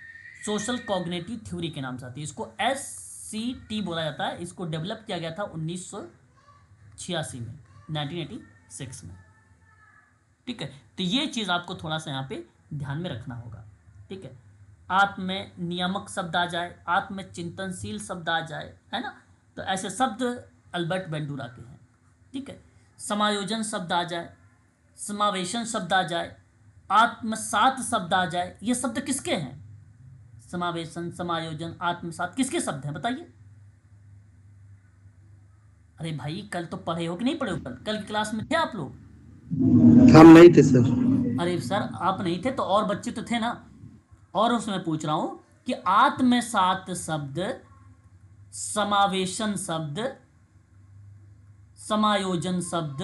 सोशल कॉग्निटिव थ्योरी के नाम से आती है। इसको SCT बोला जाता है। इसको डेवलप किया गया था 1986 में, 1986 में। ठीक है, तो ये चीज़ आपको थोड़ा सा यहाँ पे ध्यान में रखना होगा। ठीक है, आत्म नियामक शब्द आ जाए, आत्म चिंतनशील शब्द आ जाए, है ना, तो ऐसे शब्द अल्बर्ट बैंडूरा के हैं। ठीक है, समायोजन शब्द आ जाए, समावेशन शब्द आ जाए, आत्मसात शब्द आ जाए, ये शब्द किसके हैं? समावेशन, समायोजन, आत्मसात किसके शब्द हैं बताइए? अरे भाई, कल तो पढ़े हो कि नहीं पढ़े हो? कल की क्लास में थे आप लोग? हम नहीं थे सर। अरे सर, आप नहीं थे तो और बच्चे तो थे ना। और उसमें पूछ रहा हूं कि आत्मसात शब्द, समावेशन शब्द, समायोजन शब्द,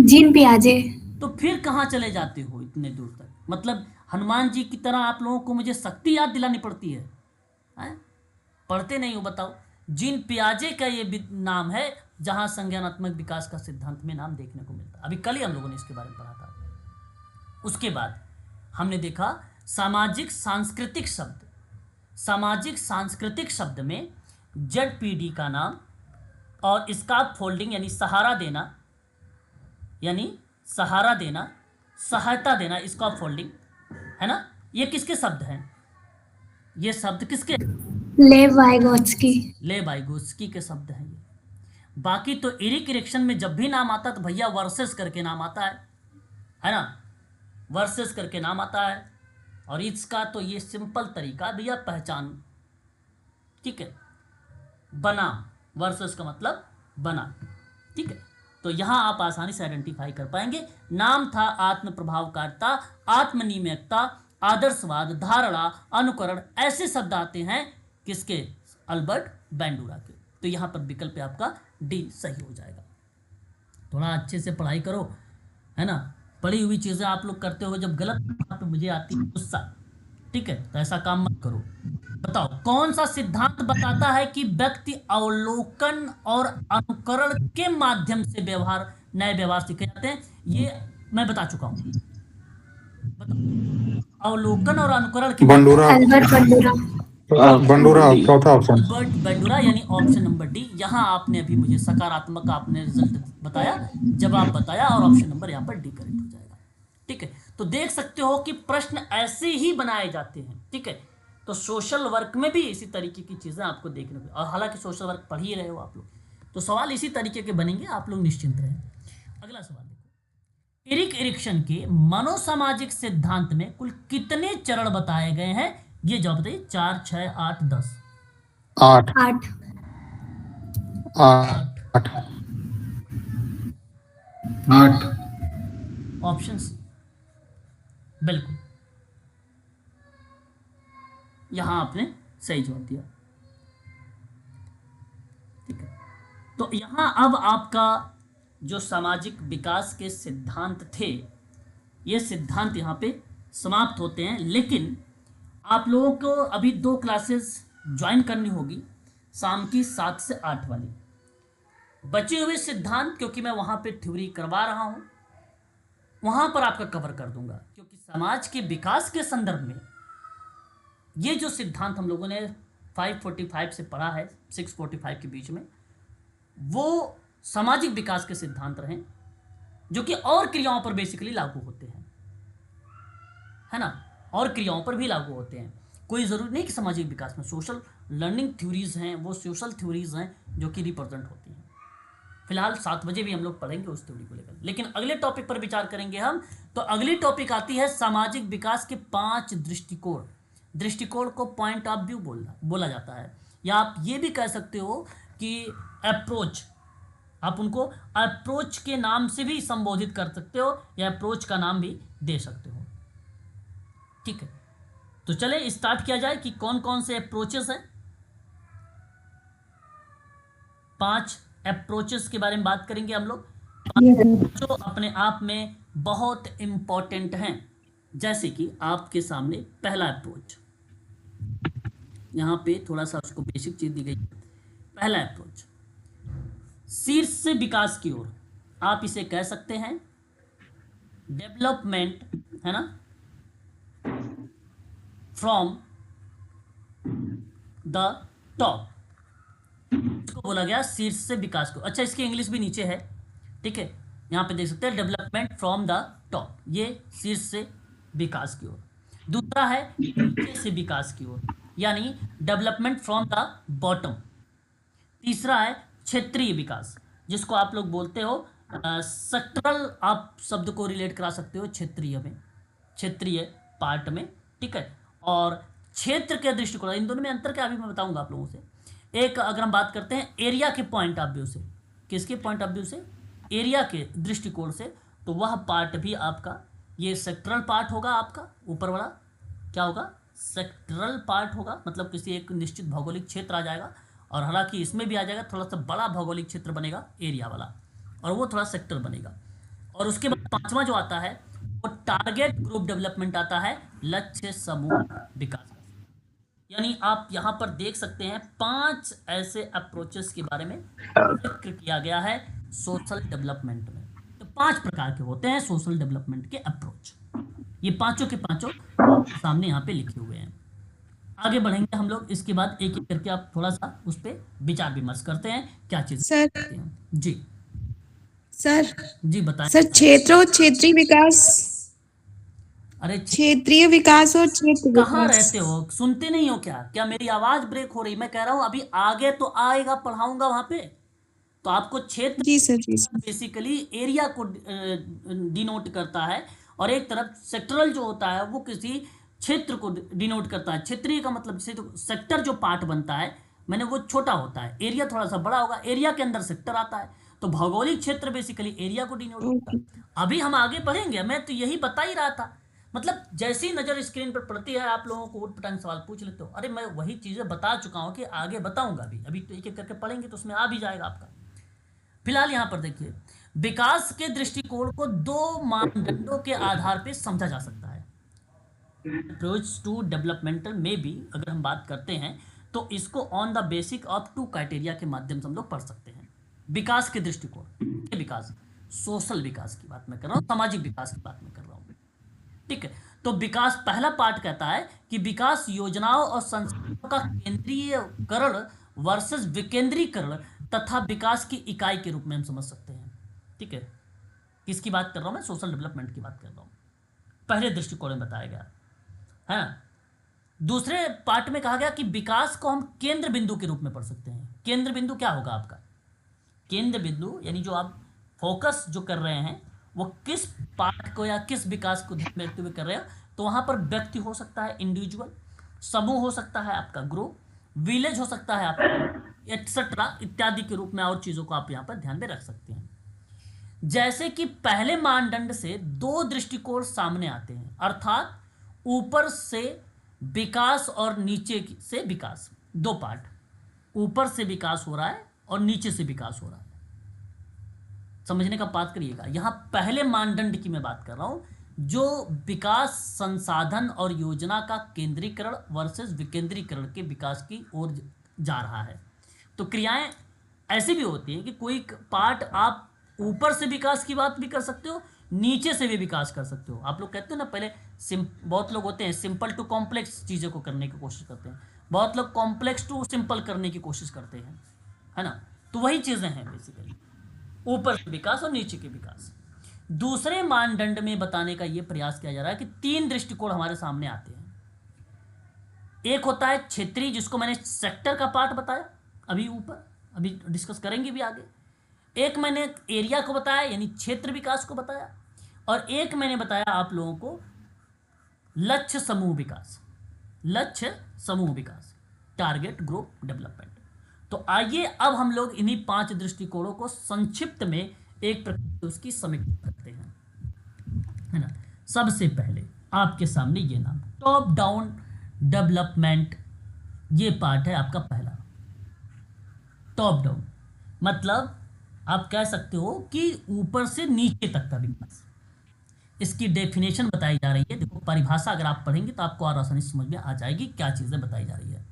जीन पियाजे। तो फिर कहाँ चले जाते हो इतने दूर तक? मतलब हनुमान जी की तरह आप लोगों को मुझे शक्ति याद दिलानी पड़ती है, हैं? पढ़ते नहीं हो? बताओ। जीन पियाजे का ये नाम है जहाँ संज्ञानात्मक विकास का सिद्धांत में नाम देखने को मिलता है। अभी कल ही हम लोगों ने इसके बारे में पढ़ा था। उसके बाद हमने देखा सामाजिक सांस्कृतिक शब्द। सामाजिक सांस्कृतिक शब्द में ZPD का नाम और इसका फोल्डिंग यानी सहारा देना, यानी सहारा देना, सहायता देना, इसका फोल्डिंग है ना। ये किसके शब्द हैं? ये शब्द किसके? लेव वाइगोत्स्की। लेव वाइगोत्स्की के शब्द हैं ये। बाकी तो इरिक इरेक्शन में जब भी नाम आता है तो भैया वर्सेस करके नाम आता है ना, वर्सेस करके नाम आता है। और इसका तो ये सिंपल तरीका भैया पहचान, ठीक है, बनाम, वर्सेस का मतलब बना। ठीक है, तो यहां आप आसानी से आइडेंटिफाई कर पाएंगे। नाम था आत्म प्रभावकारिता, आत्मनियमकता, आदर्शवाद, धारणा, अनुकरण, ऐसे शब्द आते हैं किसके? अल्बर्ट बैंडूरा के। तो यहां पर विकल्प आपका डी सही हो जाएगा। थोड़ा अच्छे से पढ़ाई करो, है ना। पढ़ी हुई चीज़ें आप लोग करते हो, जब गलत बात पे मुझे आती है गुस्सा। ठीक है, तो ऐसा काम मत करो। बताओ, कौन सा सिद्धांत बताता है कि व्यक्ति अवलोकन और अनुकरण के माध्यम से व्यवहार, नए व्यवहार सीखे जाते हैं? ये मैं बता चुका हूं। बताओ, अवलोकन और अनुकरण के बंडूरा। अल्बर्ट बैंडूरा। बंडूरा चौथा ऑप्शन। अल्बर्ट बंडूरा यानी ऑप्शन नंबर डी। यहाँ आपने अभी मुझे सकारात्मक आपने रिजल्ट बताया, जवाब बताया, और ऑप्शन नंबर यहाँ पर डी करेक्ट हो जाएगा। ठीक है, तो देख सकते हो कि प्रश्न ऐसे ही बनाए जाते हैं। ठीक है, तो सोशल वर्क में भी इसी तरीके की चीज़ें आपको देखने को, और हालांकि सोशल वर्क पढ़ ही रहे हो आप लोग, तो सवाल इसी तरीके के बनेंगे, आप लोग निश्चिंत रहें। अगला सवाल देखो, एरिक एरिक्सन के मनोसामाजिक सिद्धांत में कुल कितने चरण बताए गए हैं? ये जवाब बताइए। 4, 6, 8, 10। 8 8 8 8 ऑप्शन सी बिल्कुल, यहां आपने सही जवाब दिया। ठीक है, तो यहां अब आपका जो सामाजिक विकास के सिद्धांत थे, ये सिद्धांत यहां पे समाप्त होते हैं। लेकिन आप लोगों को अभी 2 क्लासेस ज्वाइन करनी होगी, शाम की 7 से 8 वाली। बचे हुए सिद्धांत, क्योंकि मैं वहां पे थ्योरी करवा रहा हूं, वहां पर आपका कवर कर दूंगा, क्योंकि समाज के विकास के संदर्भ में ये जो सिद्धांत हम लोगों ने 545 से पढ़ा है 645 के बीच में, वो सामाजिक विकास के सिद्धांत रहे, जो कि और क्रियाओं पर बेसिकली लागू होते हैं, है ना, और क्रियाओं पर भी लागू होते हैं। कोई ज़रूरी नहीं कि सामाजिक विकास में सोशल लर्निंग थ्योरीज हैं, वो सोशल थ्योरीज हैं जो कि रिप्रेजेंट होती हैं। फिलहाल 7 बजे भी हम लोग पढ़ेंगे उस थ्योरी को लेकर, लेकिन अगले टॉपिक पर विचार करेंगे हम। तो अगली टॉपिक आती है सामाजिक विकास के 5 दृष्टिकोण। दृष्टिकोण को पॉइंट ऑफ व्यू बोला जाता है, या आप ये भी कह सकते हो कि अप्रोच, आप उनको अप्रोच के नाम से भी संबोधित कर सकते हो, या अप्रोच का नाम भी दे सकते हो। ठीक है, तो चले स्टार्ट किया जाए कि कौन कौन से अप्रोचेस हैं। 5 अप्रोचेस के बारे में बात करेंगे हम लोग, जो अपने आप में बहुत इंपॉर्टेंट हैं। जैसे कि आपके सामने पहला अप्रोच, यहां पे थोड़ा सा उसको बेसिक चीज दी गई। पहला अप्रोच शीर्ष से विकास की ओर, आप इसे कह सकते हैं डेवलपमेंट, है ना, फ्रॉम द टॉप, इसको बोला गया शीर्ष से विकास को। अच्छा, इसकी इंग्लिश भी नीचे है। ठीक है, यहां पे देख सकते हैं डेवलपमेंट फ्रॉम द टॉप, ये शीर्ष से विकास की ओर। दूसरा है नीचे से विकास की ओर, यानी डेवलपमेंट फ्रॉम द बॉटम। तीसरा है क्षेत्रीय विकास, जिसको आप लोग बोलते हो सेक्टरल, आप शब्द को रिलेट करा सकते हो क्षेत्रीय में, क्षेत्रीय पार्ट में। ठीक है, और क्षेत्र के दृष्टिकोण, इन दोनों में अंतर क्या अभी मैं बताऊंगा आप लोगों से। एक अगर हम बात करते हैं एरिया के पॉइंट ऑफ व्यू से, किसके पॉइंट ऑफ व्यू से, एरिया के दृष्टिकोण से, तो वह पार्ट भी आपका ये सेक्टरल पार्ट होगा। आपका ऊपर वाला क्या होगा, सेक्टरल पार्ट होगा, मतलब किसी एक निश्चित भौगोलिक क्षेत्र आ जाएगा, और हालांकि इसमें भी आ जाएगा थोड़ा सा बड़ा भौगोलिक क्षेत्र बनेगा एरिया वाला, और वो थोड़ा सेक्टर बनेगा। और उसके बाद 5वां जो आता है वो टारगेट ग्रुप डेवलपमेंट आता है, लक्ष्य समूह विकास। यानी आप यहाँ पर देख सकते हैं 5 ऐसे अप्रोचेस के बारे में जिक्र किया गया है सोशल डेवलपमेंट में। तो 5 प्रकार के होते हैं सोशल डेवलपमेंट के अप्रोच, ये पांचों के पांचों सामने यहाँ पे लिखे हुए हैं। आगे बढ़ेंगे हम लोग, इसके बाद एक एक करके आप थोड़ा सा उस पर विचार विमर्श करते हैं क्या चीज सर। जी सर जी बताएं सर, क्षेत्र और क्षेत्रीय विकास, अरे क्षेत्रीय विकास और क्षेत्र कहाँ विकास। रहते हो, सुनते नहीं हो क्या मेरी आवाज ब्रेक हो रही? मैं कह रहा हूँ अभी आगे तो आएगा, पढ़ाऊंगा वहां पे, तो आपको क्षेत्र जी सर, जी सर। बेसिकली एरिया को डिनोट करता है, और एक तरफ सेक्टरल जो होता है वो किसी क्षेत्र को डिनोट करता है। क्षेत्रीय का मतलब सेक्टर जो पार्ट बनता है, मैंने वो छोटा होता है, एरिया थोड़ा सा बड़ा होगा, एरिया के अंदर सेक्टर आता है, तो भौगोलिक क्षेत्र बेसिकली एरिया को डिनोट करता है। अभी हम आगे बढ़ेंगे, मैं तो यही बता ही रहा था, मतलब जैसी नज़र स्क्रीन पर पड़ती है आप लोगों को उठ पटांग सवाल पूछ लेते हो। अरे मैं वही चीज़ें बता चुका हूँ कि आगे बताऊंगा, अभी तो एक एक करके पढ़ेंगे तो उसमें आ भी जाएगा आपका। फिलहाल यहाँ पर देखिए, विकास के दृष्टिकोण को 2 मानदंडों के आधार पर समझा जा सकता है। अप्रोच टू डेवलपमेंटल में भी अगर हम बात करते हैं तो इसको on the basic of 2 criteria के माध्यम से हम लोग पढ़ सकते हैं। विकास के दृष्टिकोण के विकास, सोशल विकास की बात मैं कर रहा हूँ, सामाजिक विकास की बात मैं कर रहा हूँ। ठीक है, तो विकास पहला पार्ट कहता है कि विकास योजनाओं और संसाधनों का केंद्रीयकरण वर्सेस विकेंद्रीकरण तथा विकास की इकाई के रूप में हम समझ सकते हैं। ठीक है, किसकी बात कर रहा हूं मैं? सोशल डेवलपमेंट की बात कर रहा हूं, पहले दृष्टिकोण में बताया गया है ना। दूसरे पार्ट में कहा गया कि विकास को हम केंद्र बिंदु के रूप में पढ़ सकते हैं। केंद्र बिंदु क्या होगा आपका? केंद्र बिंदु यानी जो आप फोकस जो कर रहे हैं वो किस पार्ट को या किस विकास को ध्यान में रखते हुए कर रहे हो। तो वहां पर व्यक्ति हो सकता है, इंडिविजुअल, समूह हो सकता है आपका, ग्रुप, विलेज हो सकता है आपका, एक्सेट्रा इत्यादि के रूप में और चीजों को आप यहां पर ध्यान में रख सकते हैं। जैसे कि पहले मानदंड से दो दृष्टिकोण सामने आते हैं, अर्थात ऊपर से विकास और नीचे से विकास, दो पार्ट, ऊपर से विकास हो रहा है और नीचे से विकास हो रहा है। समझने का बात करिएगा, यहां पहले मानदंड की मैं बात कर रहा हूं, जो विकास संसाधन और योजना का केंद्रीकरण वर्सेस विकेंद्रीकरण के विकास की ओर जा रहा है। तो क्रियाएं ऐसी भी होती हैं कि कोई पार्ट आप ऊपर से विकास की बात भी कर सकते हो, नीचे से भी विकास कर सकते हो। आप लोग कहते हो ना पहले बहुत लोग होते हैं सिंपल टू कॉम्प्लेक्स चीज़ों को करने की कोशिश करते हैं, बहुत लोग कॉम्प्लेक्स टू सिंपल करने की कोशिश करते हैं, है ना। तो वही चीज़ें हैं बेसिकली, ऊपर से विकास और नीचे के विकास। दूसरे मानदंड में बताने का यह प्रयास किया जा रहा है कि तीन दृष्टिकोण हमारे सामने आते हैं। एक होता है क्षेत्रीय, जिसको मैंने सेक्टर का पार्ट बताया अभी ऊपर, अभी डिस्कस करेंगे भी आगे। एक मैंने एरिया को बताया यानी क्षेत्र विकास को बताया, और एक मैंने बताया आप लोगों को लक्ष्य समूह विकास, लक्ष्य समूह विकास, टारगेट ग्रुप डेवलपमेंट। तो आइए अब हम लोग इन्हीं 5 दृष्टिकोणों को संक्षिप्त में एक प्रकार से उसकी समीक्षा करते हैं, है ना। सबसे पहले आपके सामने ये नाम टॉप डाउन डेवलपमेंट, ये पार्ट है आपका पहला। टॉप डाउन मतलब आप कह सकते हो कि ऊपर से नीचे तक का विकास। इसकी डेफिनेशन बताई जा रही है, देखो परिभाषा अगर आप पढ़ेंगे तो आपको और आसानी से समझ में आ जाएगी क्या चीजें बताई जा रही है।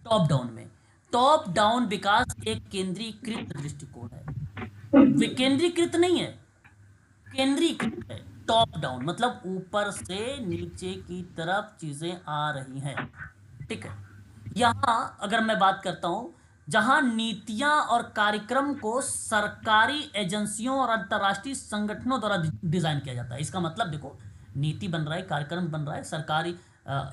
टॉप डाउन में टॉप डाउन विकास एक केंद्रीकृत दृष्टिकोण है, विकेंद्रीकृत नहीं है, केंद्रीकृत है। टॉप डाउन मतलब ऊपर से नीचे की तरफ चीजें आ रही हैं। ठीक है, यहां अगर मैं बात करता हूं, जहां नीतियां और कार्यक्रम को सरकारी एजेंसियों और अंतर्राष्ट्रीय संगठनों द्वारा डिजाइन किया जाता है। इसका मतलब देखो, नीति बन रहा है, कार्यक्रम बन रहा है, सरकारी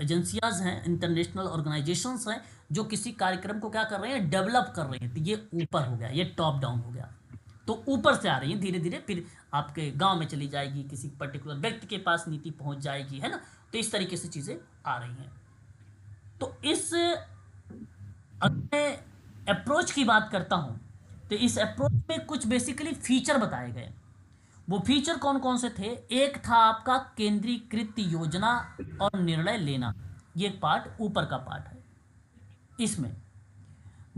एजेंसियां हैं, इंटरनेशनल ऑर्गेनाइजेशंस हैं जो किसी कार्यक्रम को क्या कर रहे हैं, डेवलप कर रहे हैं। तो ये ऊपर हो गया, ये टॉप डाउन हो गया। तो ऊपर से आ रही है, धीरे धीरे फिर आपके गांव में चली जाएगी, किसी पर्टिकुलर व्यक्ति के पास नीति पहुंच जाएगी, है ना। तो इस तरीके से चीजें आ रही हैं। तो इस अप्रोच की बात करता हूं, तो इस अप्रोच में कुछ बेसिकली फीचर बताए गए। वो फीचर कौन कौन से थे? एक था आपका केंद्रीकृत योजना और निर्णय लेना, ये पार्ट ऊपर का पार्ट है। इसमें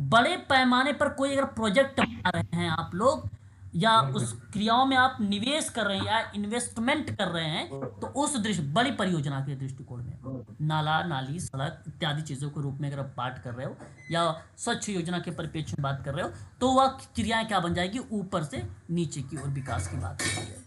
बड़े पैमाने पर कोई अगर प्रोजेक्ट बना रहे हैं आप लोग, या उस क्रियाओं में आप निवेश कर रहे हैं या इन्वेस्टमेंट कर रहे हैं, तो उस बड़ी परियोजना के दृष्टिकोण में नाला, नाली, सड़क इत्यादि चीज़ों के रूप में अगर आप बात कर रहे हो, या स्वच्छ योजना के परिप्रेक्ष्य में बात कर रहे हो, तो वह क्रियाएं क्या बन जाएगी, ऊपर से नीचे की ओर विकास की बात कर रही है।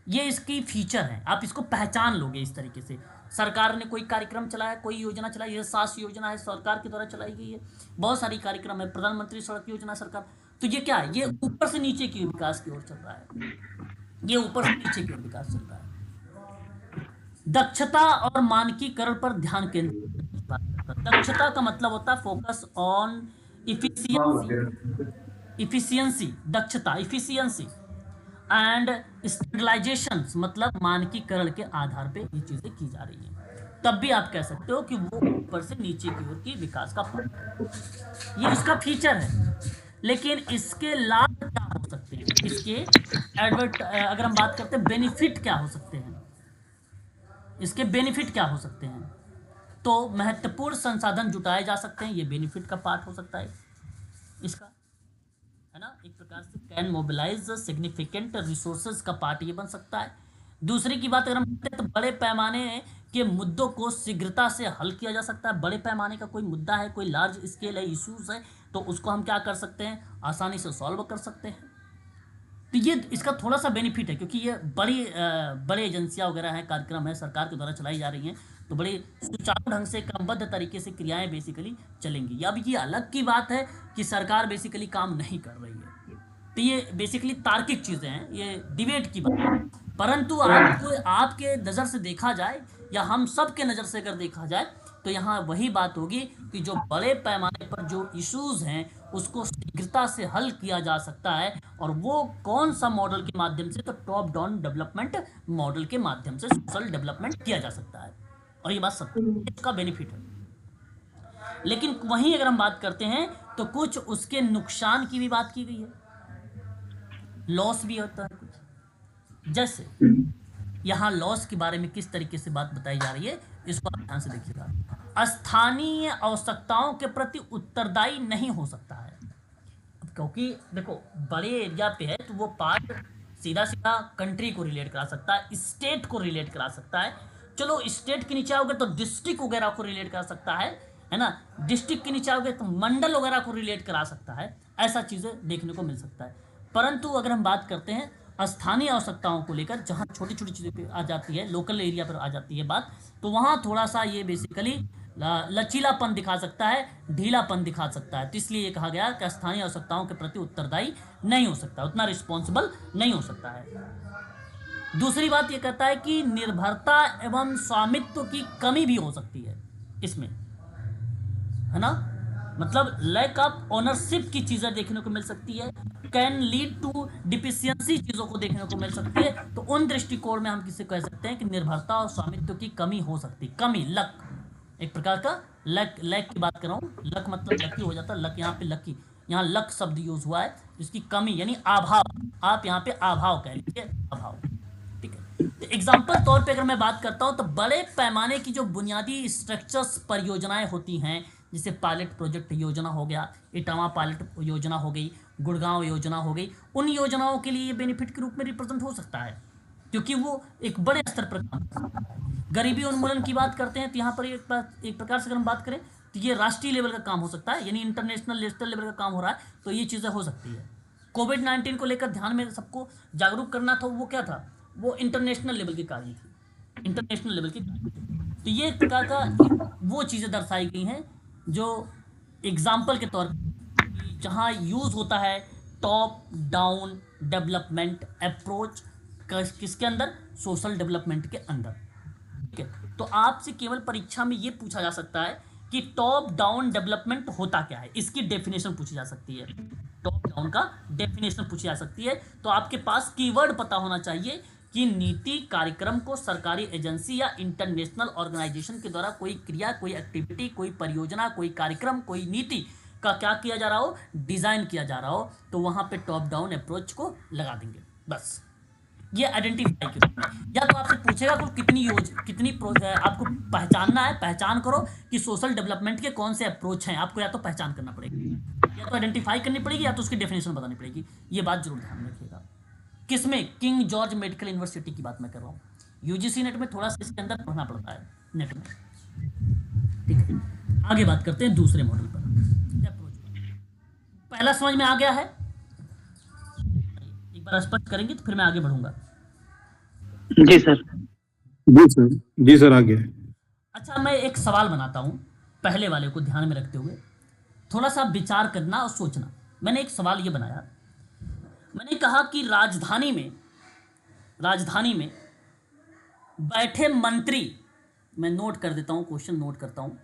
ये इसकी फीचर है, आप इसको पहचान लोगे इस तरीके से। सरकार ने कोई कार्यक्रम चलाया, कोई योजना चलाई, ये सास योजना है, सरकार के द्वारा चलाई गई है, बहुत सारी कार्यक्रम है, प्रधानमंत्री सड़क योजना सरकार। तो ये क्या है, ये ऊपर से नीचे की विकास की ओर चल रहा है, ये ऊपर से नीचे की ओर विकास चल रहा है। दक्षता और मानकीकरण पर ध्यान केंद्रित। दक्षता का मतलब होता है फोकस ऑन इफिशियंसी, दक्षता, इफिशियंसी एंड स्टैंडर्डाइजेशन, मतलब मानकीकरण के आधार पे ये चीजें की जा रही हैं। तब भी आप कह सकते हो कि वो ऊपर से नीचे की ओर की विकास का फल, ये इसका फीचर है। लेकिन इसके लाभ क्या हो सकते हैं, इसके अगर हम बात करते हैं बेनिफिट क्या हो सकते हैं, इसके बेनिफिट क्या हो सकते हैं, तो महत्वपूर्ण संसाधन जुटाए जा सकते हैं, ये बेनिफिट का पार्ट हो सकता है इसका, है ना। एक प्रकार से कैन मोबिलाइज सिग्निफिकेंट रिसोर्सेज का पार्ट ये बन सकता है। दूसरी की बात अगर हम करते हैं तो बड़े पैमाने के मुद्दों को शीघ्रता से हल किया जा सकता है। बड़े पैमाने का कोई मुद्दा है, कोई लार्ज स्केल है, इश्यूज है, तो उसको हम क्या कर सकते हैं, आसानी से सॉल्व कर सकते हैं। तो ये इसका थोड़ा सा बेनिफिट है, क्योंकि ये बड़ी एजेंसियां वगैरह हैं, कार्यक्रम है सरकार के द्वारा चलाई जा रही हैं, तो बड़े सुचारू ढंग से क्रमबद्ध तरीके से क्रियाएं बेसिकली चलेंगी। अब ये अलग की बात है कि सरकार बेसिकली काम नहीं कर रही है, तो ये बेसिकली तार्किक चीज़ें हैं, ये डिबेट की बात है। परंतु आपके नज़र से देखा जाए या हम सब के नज़र से अगर देखा जाए तो यहाँ वही बात होगी कि जो बड़े पैमाने पर जो इश्यूज हैं उसको शीघ्रता से हल किया जा सकता है, और वो कौन सा मॉडल के माध्यम से, तो टॉप डाउन डेवलपमेंट मॉडल के माध्यम से सोशल डेवलपमेंट किया जा सकता है, और ये बात सत्य है, इसका बेनिफिट है। लेकिन वहीं अगर हम बात करते हैं तो कुछ उसके नुकसान की भी बात की गई है, लॉस भी होता है कुछ। जैसे यहाँ लॉस के बारे में किस तरीके से बात बताई जा रही है, इसको आप ध्यान से देखिएगा। स्थानीय आवश्यकताओं के प्रति उत्तरदायी नहीं हो सकता है, क्योंकि देखो बड़े एरिया पे है तो वो पार्ट सीधा सीधा कंट्री को रिलेट करा सकता है, स्टेट को रिलेट करा सकता है। चलो स्टेट के नीचे आओगे तो डिस्ट्रिक्ट वगैरह को रिलेट करा सकता है ना, डिस्ट्रिक्ट के नीचे आओगे तो मंडल वगैरह को रिलेट करा सकता है, ऐसा चीज़ें देखने को मिल सकता है। परंतु अगर हम बात करते हैं स्थानीय आवश्यकताओं को लेकर, जहाँ छोटी छोटी चीज़ें पे आ जाती है, लोकल एरिया पर आ जाती है बात, तो वहाँ थोड़ा सा ये बेसिकली लचीलापन दिखा सकता है, ढीलापन दिखा सकता है। तो इसलिए ये कहा गया कि स्थानीय आवश्यकताओं के प्रति उत्तरदायी नहीं हो सकता, उतना रिस्पॉन्सिबल नहीं हो सकता है। दूसरी बात ये कहता है कि निर्भरता एवं स्वामित्व की कमी भी हो सकती है इसमें, है ना, मतलब लैक ऑफ ओनरशिप की चीज़ें देखने को मिल सकती है, कैन लीड टू डिफिशियंसी चीज़ों को देखने को मिल सकती है। तो उन दृष्टिकोण में हम किसे कह सकते हैं कि निर्भरता और स्वामित्व की कमी हो सकती है, कमी, लक, एक प्रकार का लक की बात कर रहा हूँ, लक मतलब लकी हो जाता है, लक यहाँ पे लकी, यहाँ लक शब्द यूज हुआ है, जिसकी कमी यानी अभाव, आप यहाँ पे अभाव कह लीजिए, अभाव, ठीक है। तो एग्जाम्पल तौर पे अगर मैं बात करता हूँ तो बड़े पैमाने की जो बुनियादी स्ट्रक्चर्स परियोजनाएं होती हैं, जैसे पायलट प्रोजेक्ट योजना हो गया, इटावा पायलट योजना हो गई, गुड़गांव योजना हो गई, उन योजनाओं के लिए ये बेनिफिट के रूप में रिप्रेजेंट हो सकता है, क्योंकि वो एक बड़े स्तर पर काम करता है। गरीबी उन्मूलन की बात करते हैं तो यहाँ पर एक प्रकार से अगर हम बात करें तो ये राष्ट्रीय लेवल का काम हो सकता है, यानी इंटरनेशनल नेशनल लेवल का काम हो रहा है, तो ये चीज़ें हो सकती है। कोविड-19 को लेकर ध्यान में सबको जागरूक करना था, वो क्या था, वो इंटरनेशनल लेवल की कार्य थी, इंटरनेशनल लेवल की कार्य थी। तो ये एक प्रकार का वो चीज़ें दर्शाई गई हैं जो एग्जाम्पल के तौर पर जहाँ यूज़ होता है टॉप डाउन डेवलपमेंट अप्रोच, किसके अंदर, सोशल डेवलपमेंट के अंदर, ठीक है। तो आपसे केवल परीक्षा में ये पूछा जा सकता है कि टॉप डाउन डेवलपमेंट होता क्या है, इसकी डेफिनेशन पूछी जा सकती है, टॉप डाउन का डेफिनेशन पूछी जा सकती है। तो आपके पास कीवर्ड पता होना चाहिए कि नीति कार्यक्रम को सरकारी एजेंसी या इंटरनेशनल ऑर्गेनाइजेशन के द्वारा कोई क्रिया, कोई एक्टिविटी, कोई परियोजना, कोई कार्यक्रम, कोई नीति का क्या किया जा रहा हो, डिज़ाइन किया जा रहा हो, तो वहाँ पे टॉप डाउन अप्रोच को लगा देंगे, बस ये आइडेंटिफाई करो। या तो आपसे पूछेगा कितनी आपको पहचानना है, पहचान करो कि सोशल डेवलपमेंट के कौन से अप्रोच हैं, आपको या तो पहचान करना पड़ेगी, या तो आइडेंटिफाई करनी पड़ेगी, या तो उसकी डेफिनेशन बतानी पड़ेगी। ये बात जरूर ध्यान में रखिएगा। किसमें, किंग जॉर्ज मेडिकल यूनिवर्सिटी की बात मैं कर रहा हूँ, यूजीसी नेट में थोड़ा सा इसके अंदर पढ़ना पड़ता है नेट में, ठीक है। आगे बात करते हैं दूसरे मॉडल पर, अप्रोच। पहला समझ में आ गया है, एक बार स्पष्ट करेंगे तो फिर मैं आगे बढ़ूंगा। जी सर। जी सर, आगे। अच्छा, मैं एक सवाल बनाता हूँ, पहले वाले को ध्यान में रखते हुए थोड़ा सा विचार करना और सोचना। मैंने एक सवाल ये बनाया, मैंने कहा कि राजधानी में बैठे मंत्री, मैं नोट कर देता हूँ, क्वेश्चन नोट करता हूँ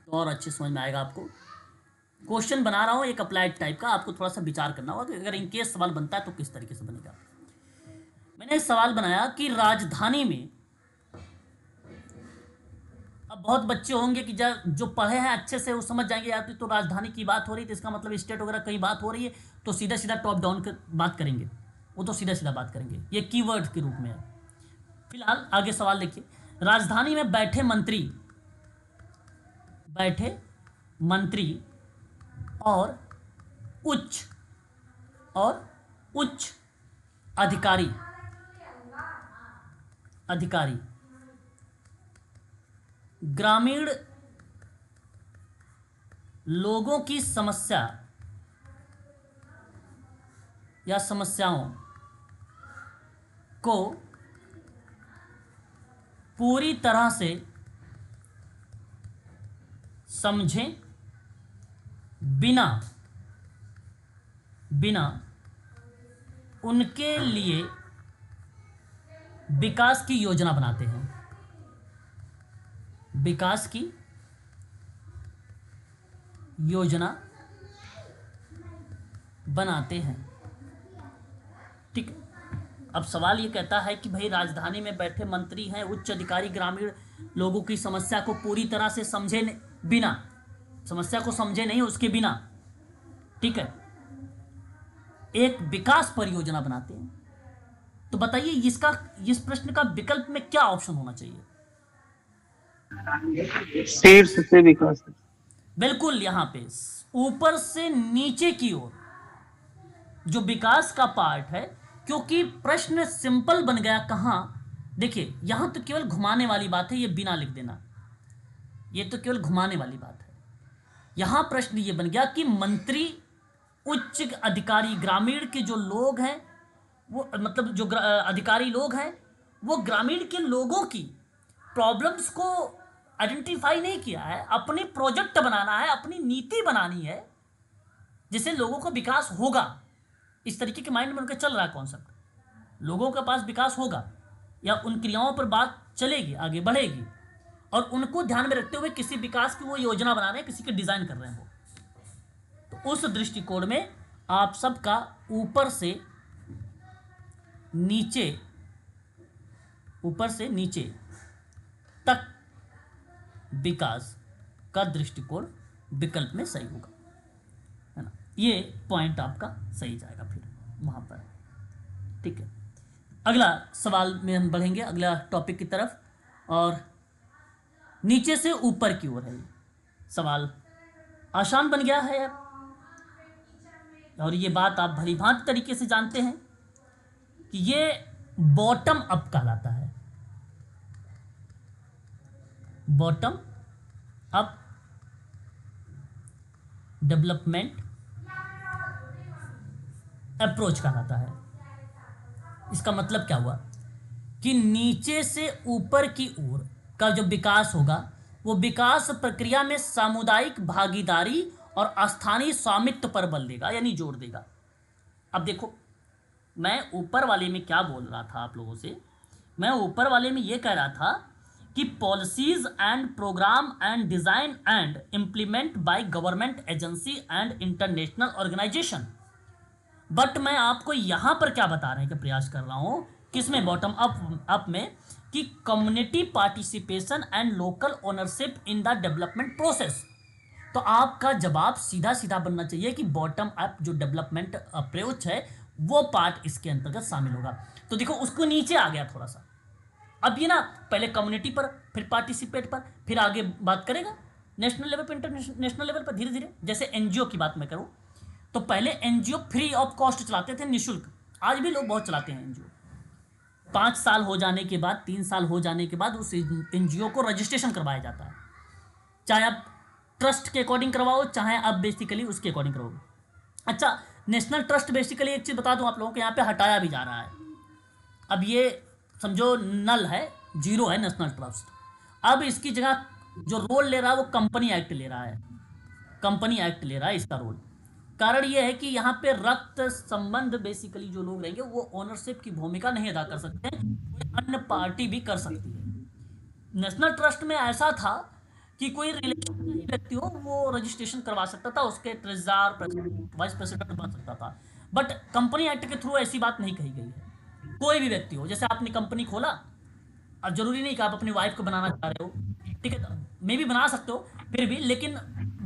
तो और अच्छे समझ में आएगा आपको। क्वेश्चन बना रहा हूँ एक अप्लाइड टाइप का, आपको थोड़ा सा विचार करना होगा कि अगर इनकेस सवाल बनता है तो किस तरीके से बनेगा। मैंने एक सवाल बनाया कि राजधानी में, अब बहुत बच्चे होंगे कि जो पढ़े हैं अच्छे से वो समझ जाएंगे, यार तो राजधानी की बात हो रही है तो इसका मतलब स्टेट वगैरह कहीं बात हो रही है, तो सीधा सीधा टॉप डाउन की बात करेंगे, वो तो सीधा सीधा बात करेंगे, ये कीवर्ड के रूप में है। फिलहाल आगे सवाल देखिए, राजधानी में बैठे मंत्री और उच्च अधिकारी ग्रामीण लोगों की समस्या या समस्याओं को पूरी तरह से समझें बिना उनके लिए विकास की योजना बनाते हैं। विकास की योजना बनाते हैं। ठीक। अब सवाल ये कहता है कि भाई राजधानी में बैठे मंत्री हैं, उच्च अधिकारी ग्रामीण लोगों की समस्या को पूरी तरह से समझे बिना, समस्या को समझे नहीं उसके बिना, ठीक है, एक विकास परियोजना बनाते हैं। तो बताइए इस प्रश्न का विकल्प में क्या ऑप्शन होना चाहिए? शीर्ष से विकास। बिल्कुल, यहां पे ऊपर से नीचे की ओर जो विकास का पार्ट है, क्योंकि प्रश्न सिंपल बन गया। कहां देखिए, यहां तो केवल घुमाने वाली बात है, ये बिना लिख देना, ये तो केवल घुमाने वाली बात है। यहां प्रश्न ये बन गया कि मंत्री, उच्च अधिकारी, ग्रामीण के जो लोग हैं वो, मतलब जो अधिकारी लोग हैं वो ग्रामीण के लोगों की प्रॉब्लम्स को आइडेंटिफाई नहीं किया है। अपनी प्रोजेक्ट बनाना है, अपनी नीति बनानी है जिससे लोगों को विकास होगा। इस तरीके के माइंड में उनका चल रहा है कॉन्सेप्ट, लोगों के पास विकास होगा या उन क्रियाओं पर बात चलेगी, आगे बढ़ेगी, और उनको ध्यान में रखते हुए किसी विकास की वो योजना बना रहे हैं, किसी के डिजाइन कर रहे हैं वो। तो उस दृष्टिकोण में आप सबका ऊपर से नीचे तक विकास का दृष्टिकोण विकल्प में सही होगा, है ना। ये पॉइंट आपका सही जाएगा फिर वहां पर। ठीक है, अगला सवाल में हम बढ़ेंगे, अगला टॉपिक की तरफ, और नीचे से ऊपर की ओर है। सवाल आसान बन गया है और ये बात आप भलीभांति तरीके से जानते हैं कि ये बॉटम अप कहलाता है। बॉटम अप डेवलपमेंट अप्रोच कहलाता है। इसका मतलब क्या हुआ कि नीचे से ऊपर की ओर का जो विकास होगा वो विकास प्रक्रिया में सामुदायिक भागीदारी और स्थानीय स्वामित्व पर बल देगा, यानी जोर देगा। अब देखो, मैं ऊपर वाले में क्या बोल रहा था आप लोगों से, मैं ऊपर वाले में ये कह रहा था कि policies and program and design and implement by government agency and international organisation. But मैं आपको यहां पर क्या बताने का प्रयास कर रहा हूं, किसमें, बॉटम अप में, कि community participation and local ownership in the development process. तो आपका जवाब सीधा सीधा बनना चाहिए कि बॉटम अप जो डेवलपमेंट अप्रोच है वो पार्ट इसके अंतर्गत शामिल होगा। तो देखो, उसको नीचे आ गया थोड़ा सा। अब ये ना पहले कम्युनिटी पर, फिर पार्टिसिपेट पर, फिर आगे बात करेगा नेशनल लेवल पर, इंटरनेशनल लेवल पर, धीरे धीरे। जैसे एनजीओ की बात मैं करूं तो पहले एनजीओ फ्री ऑफ कॉस्ट चलाते थे, निःशुल्क। आज भी लोग बहुत चलाते हैं एनजीओ। 5 साल हो जाने के बाद, 3 साल हो जाने के बाद उस एनजीओ को रजिस्ट्रेशन करवाया जाता है, चाहे आप ट्रस्ट के अकॉर्डिंग करवाओ, चाहे आप बेसिकली उसके अकॉर्डिंग करवाओ। अच्छा, नेशनल ट्रस्ट बेसिकली एक चीज़ बता दूं आप लोगों को, यहाँ पे हटाया भी जा रहा है। अब ये समझो नल है, जीरो है नेशनल ट्रस्ट। अब इसकी जगह जो रोल ले रहा है वो कंपनी एक्ट ले रहा है, कंपनी एक्ट ले रहा है इसका रोल। कारण ये है कि यहाँ पे रक्त संबंध बेसिकली जो लोग रहेंगे वो ओनरशिप की भूमिका नहीं अदा कर सकते, कोई अन्य पार्टी भी कर सकती है। नेशनल ट्रस्ट में ऐसा था कि कोई रिलेशन का ही व्यक्ति हो वो रजिस्ट्रेशन करवा सकता था, उसके ट्रेजरर, वाइस प्रेसिडेंट बन सकता था। बट कंपनी एक्ट के थ्रू ऐसी बात नहीं कही गई है। कोई भी व्यक्ति हो, जैसे आपने कंपनी खोला, अब जरूरी नहीं कि आप अपनी वाइफ को बनाना चाह रहे हो, ठीक है, मे भी बना सकते हो फिर भी, लेकिन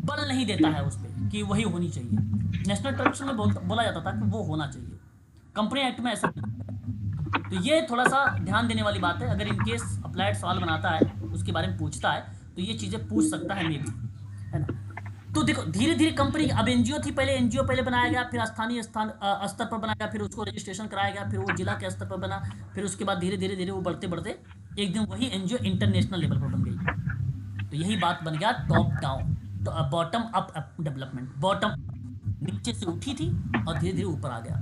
बल नहीं देता है उस पर कि वही होनी चाहिए। नेशनल ट्रस्ट में बोला जाता था कि वो होना चाहिए, कंपनी एक्ट में ऐसा नहीं। तो ये थोड़ा सा ध्यान देने वाली बात है। अगर इनकेस अप्लाइड सवाल बनाता है, उसके बारे में पूछता है, तो ये चीज़ें पूछ सकता है, मे भी, है ना। तो देखो, धीरे धीरे कंपनी, अब एनजीओ थी पहले, एनजीओ पहले बनाया गया, फिर स्थानीय स्तर पर बनाया गया, फिर उसको रजिस्ट्रेशन कराया गया, फिर वो जिला के स्तर पर बना, फिर उसके बाद धीरे धीरे वो बढ़ते बढ़ते एक दिन वही एनजीओ इंटरनेशनल लेवल पर बन गई। तो यही बात बन गया टॉप डाउन, तो बॉटम अप डेवलपमेंट। बॉटम नीचे से उठी थी और धीरे धीरे ऊपर आ गया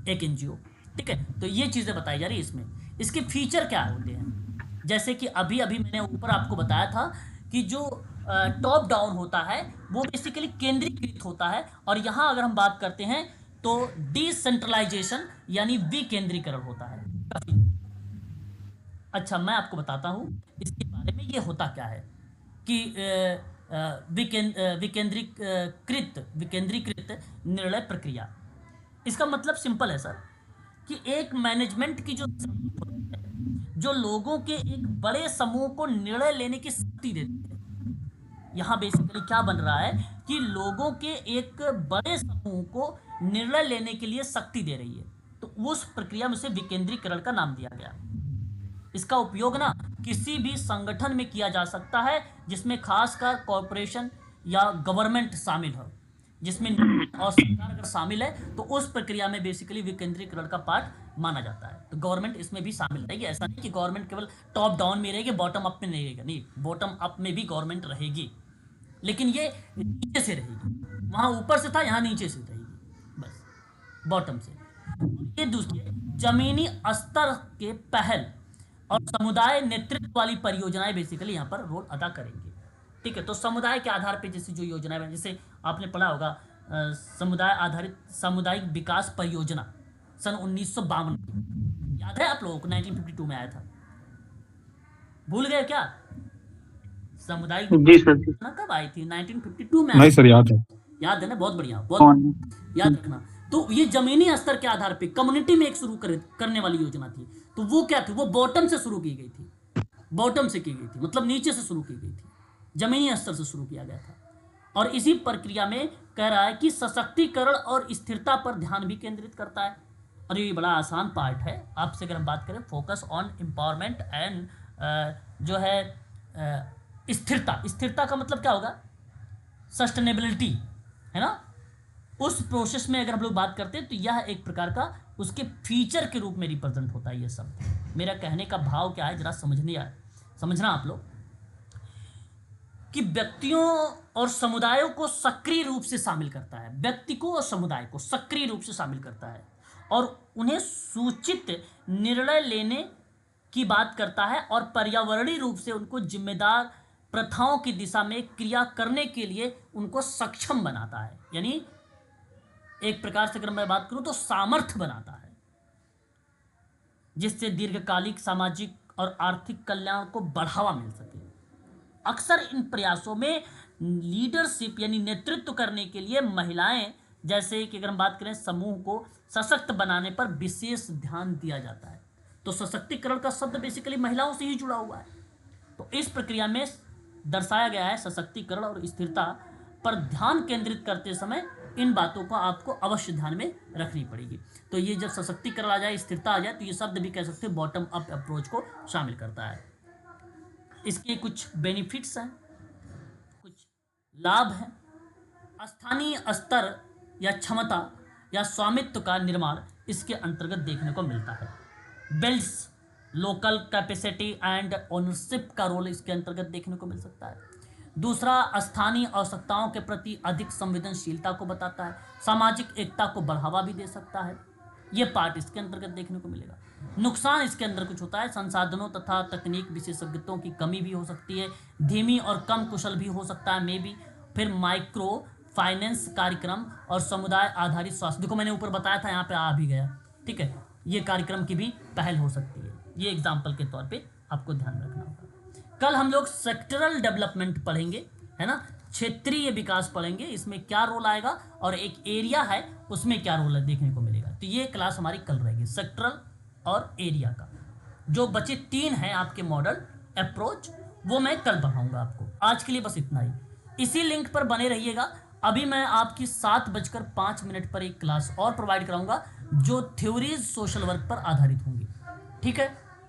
एक एनजीओ। ठीक है, तो ये चीज़ें बताई जा रही है इसमें। इसके फीचर क्या होते हैं, जैसे कि अभी अभी मैंने ऊपर आपको बताया था कि जो टॉप डाउन होता है वो बेसिकली केंद्रीकृत होता है, और यहाँ अगर हम बात करते हैं तो डिसेंट्रलाइजेशन यानी विकेंद्रीकरण होता है। अच्छा, मैं आपको बताता हूँ इसके बारे में, ये होता क्या है कि विकेंद्रीकृत निर्णय प्रक्रिया। इसका मतलब सिंपल है सर कि एक मैनेजमेंट की जो लोगों के एक बड़े समूह को निर्णय लेने की शक्ति देती है। यहाँ बेसिकली क्या बन रहा है कि लोगों के एक बड़े समूह को निर्णय लेने के लिए शक्ति दे रही है, तो उस प्रक्रिया में से विकेंद्रीकरण का नाम दिया गया। इसका उपयोग ना किसी भी संगठन में किया जा सकता है जिसमें खासकर कॉरपोरेशन या गवर्नमेंट शामिल हो, जिसमें और सरकार अगर शामिल है तो उस प्रक्रिया में बेसिकली विकेंद्रीकरण का पार्ट माना जाता है। तो गवर्नमेंट इसमें भी शामिल रहेगी। ऐसा नहीं कि गवर्नमेंट केवल टॉप डाउन में रहेगी, बॉटम अप में नहीं रहेगा, नहीं, बॉटम अप में भी गवर्नमेंट रहेगी, लेकिन ये नीचे से रहेगी। वहाँ ऊपर से था, यहाँ नीचे से रहेगी, बस बॉटम से। ये दूसरे जमीनी स्तर के पहल और समुदाय नेतृत्व वाली परियोजनाएं बेसिकली यहाँ पर रोल अदा करेंगी। ठीक है, तो समुदाय के आधार पे जैसे जो योजनाएं बनी, जैसे आपने पढ़ा होगा समुदाय आधारित सामुदायिक विकास परियोजना सन 1952 की, याद है आप लोगों को? 1952 में आया था, भूल गए क्या? सामुदायिक जी सर। योजना कब आई थी? 1952 में नहीं सर, याद है। याद है ना? बहुत बढ़िया, बहुत कौन? याद रखना। तो ये जमीनी स्तर के आधार पे कम्युनिटी में एक शुरू करने वाली योजना थी। तो वो क्या थी? वो बॉटम से शुरू की गई थी, बॉटम से की गई थी, मतलब नीचे से शुरू की गई थी, जमीनी स्तर से शुरू किया गया था। और इसी प्रक्रिया में कह रहा है कि सशक्तिकरण और स्थिरता पर ध्यान भी केंद्रित करता है। और ये बड़ा आसान पार्ट है आपसे अगर हम बात करें, फोकस ऑन एम्पावरमेंट एंड जो है स्थिरता। स्थिरता का मतलब क्या होगा? सस्टेनेबिलिटी, है ना? उस प्रोसेस में अगर हम लोग बात करते हैं तो यह एक प्रकार का उसके फीचर के रूप में रिप्रेजेंट होता है ये सब। मेरा कहने का भाव क्या है, जरा समझना आप लोग, कि व्यक्तियों और समुदायों को सक्रिय रूप से शामिल करता है, व्यक्ति को और समुदाय को सक्रिय रूप से शामिल करता है, और उन्हें सूचित निर्णय लेने की बात करता है, और पर्यावरणीय रूप से उनको जिम्मेदार प्रथाओं की दिशा में क्रिया करने के लिए उनको सक्षम बनाता है। यानी एक प्रकार से अगर मैं बात करूं तो सामर्थ्य बनाता है, जिससे दीर्घकालिक सामाजिक और आर्थिक कल्याण को बढ़ावा मिल सके। अक्सर इन प्रयासों में लीडरशिप यानी नेतृत्व करने के लिए महिलाएं, जैसे कि अगर हम बात करें समूह को सशक्त बनाने पर विशेष ध्यान दिया जाता है। तो सशक्तिकरण का शब्द बेसिकली महिलाओं से ही जुड़ा हुआ है। तो इस प्रक्रिया में दर्शाया गया है सशक्तिकरण और स्थिरता पर ध्यान केंद्रित करते समय इन बातों को आपको अवश्य ध्यान में रखनी पड़ेगी। तो ये जब सशक्तिकरण आ जाए, स्थिरता आ जाए, तो ये शब्द भी कह सकते हैं बॉटम अप अप्रोच को शामिल करता है। इसके कुछ बेनिफिट्स हैं, कुछ लाभ हैं। स्थानीय स्तर या क्षमता या स्वामित्व का निर्माण इसके अंतर्गत देखने को मिलता है। Builds local capacity and ownership का रोल इसके अंतर्गत देखने को मिल सकता है। दूसरा, स्थानीय आवश्यकताओं के प्रति अधिक संवेदनशीलता को बताता है। सामाजिक एकता को बढ़ावा भी दे सकता है। ये पार्ट इसके अंतर्गत देखने को मिलेगा। नुकसान इसके अंदर कुछ होता है, संसाधनों तथा तकनीक विशेषज्ञों की कमी भी हो सकती है, धीमी और कम कुशल भी हो सकता है, मे भी। फिर माइक्रो फाइनेंस कार्यक्रम और समुदाय आधारित स्वास्थ्य, देखो मैंने ऊपर बताया था, यहाँ पे आ भी गया, ठीक है। ये कार्यक्रम की भी पहल हो सकती है। ये एग्जाम्पल के तौर पे आपको ध्यान रखना होगा। कल हम लोग सेक्टरल डेवलपमेंट पढ़ेंगे, है ना, क्षेत्रीय विकास पढ़ेंगे। इसमें क्या रोल आएगा और एक एरिया है उसमें क्या रोल है देखने को मिलेगा। तो ये क्लास हमारी कल रहेगी, सेक्टरल और एरिया का। जो बचे 3 हैं आपके मॉडल अप्रोच, वो मैं कल पढ़ाऊंगा आपको। आज के लिए बस इतना ही। इसी लिंक पर बने रहिएगा। अभी मैं आपकी 7:05 पर एक क्लास और प्रोवाइड कराऊंगा जो थ्योरीज सोशल वर्क पर आधारित होंगी, ठीक है।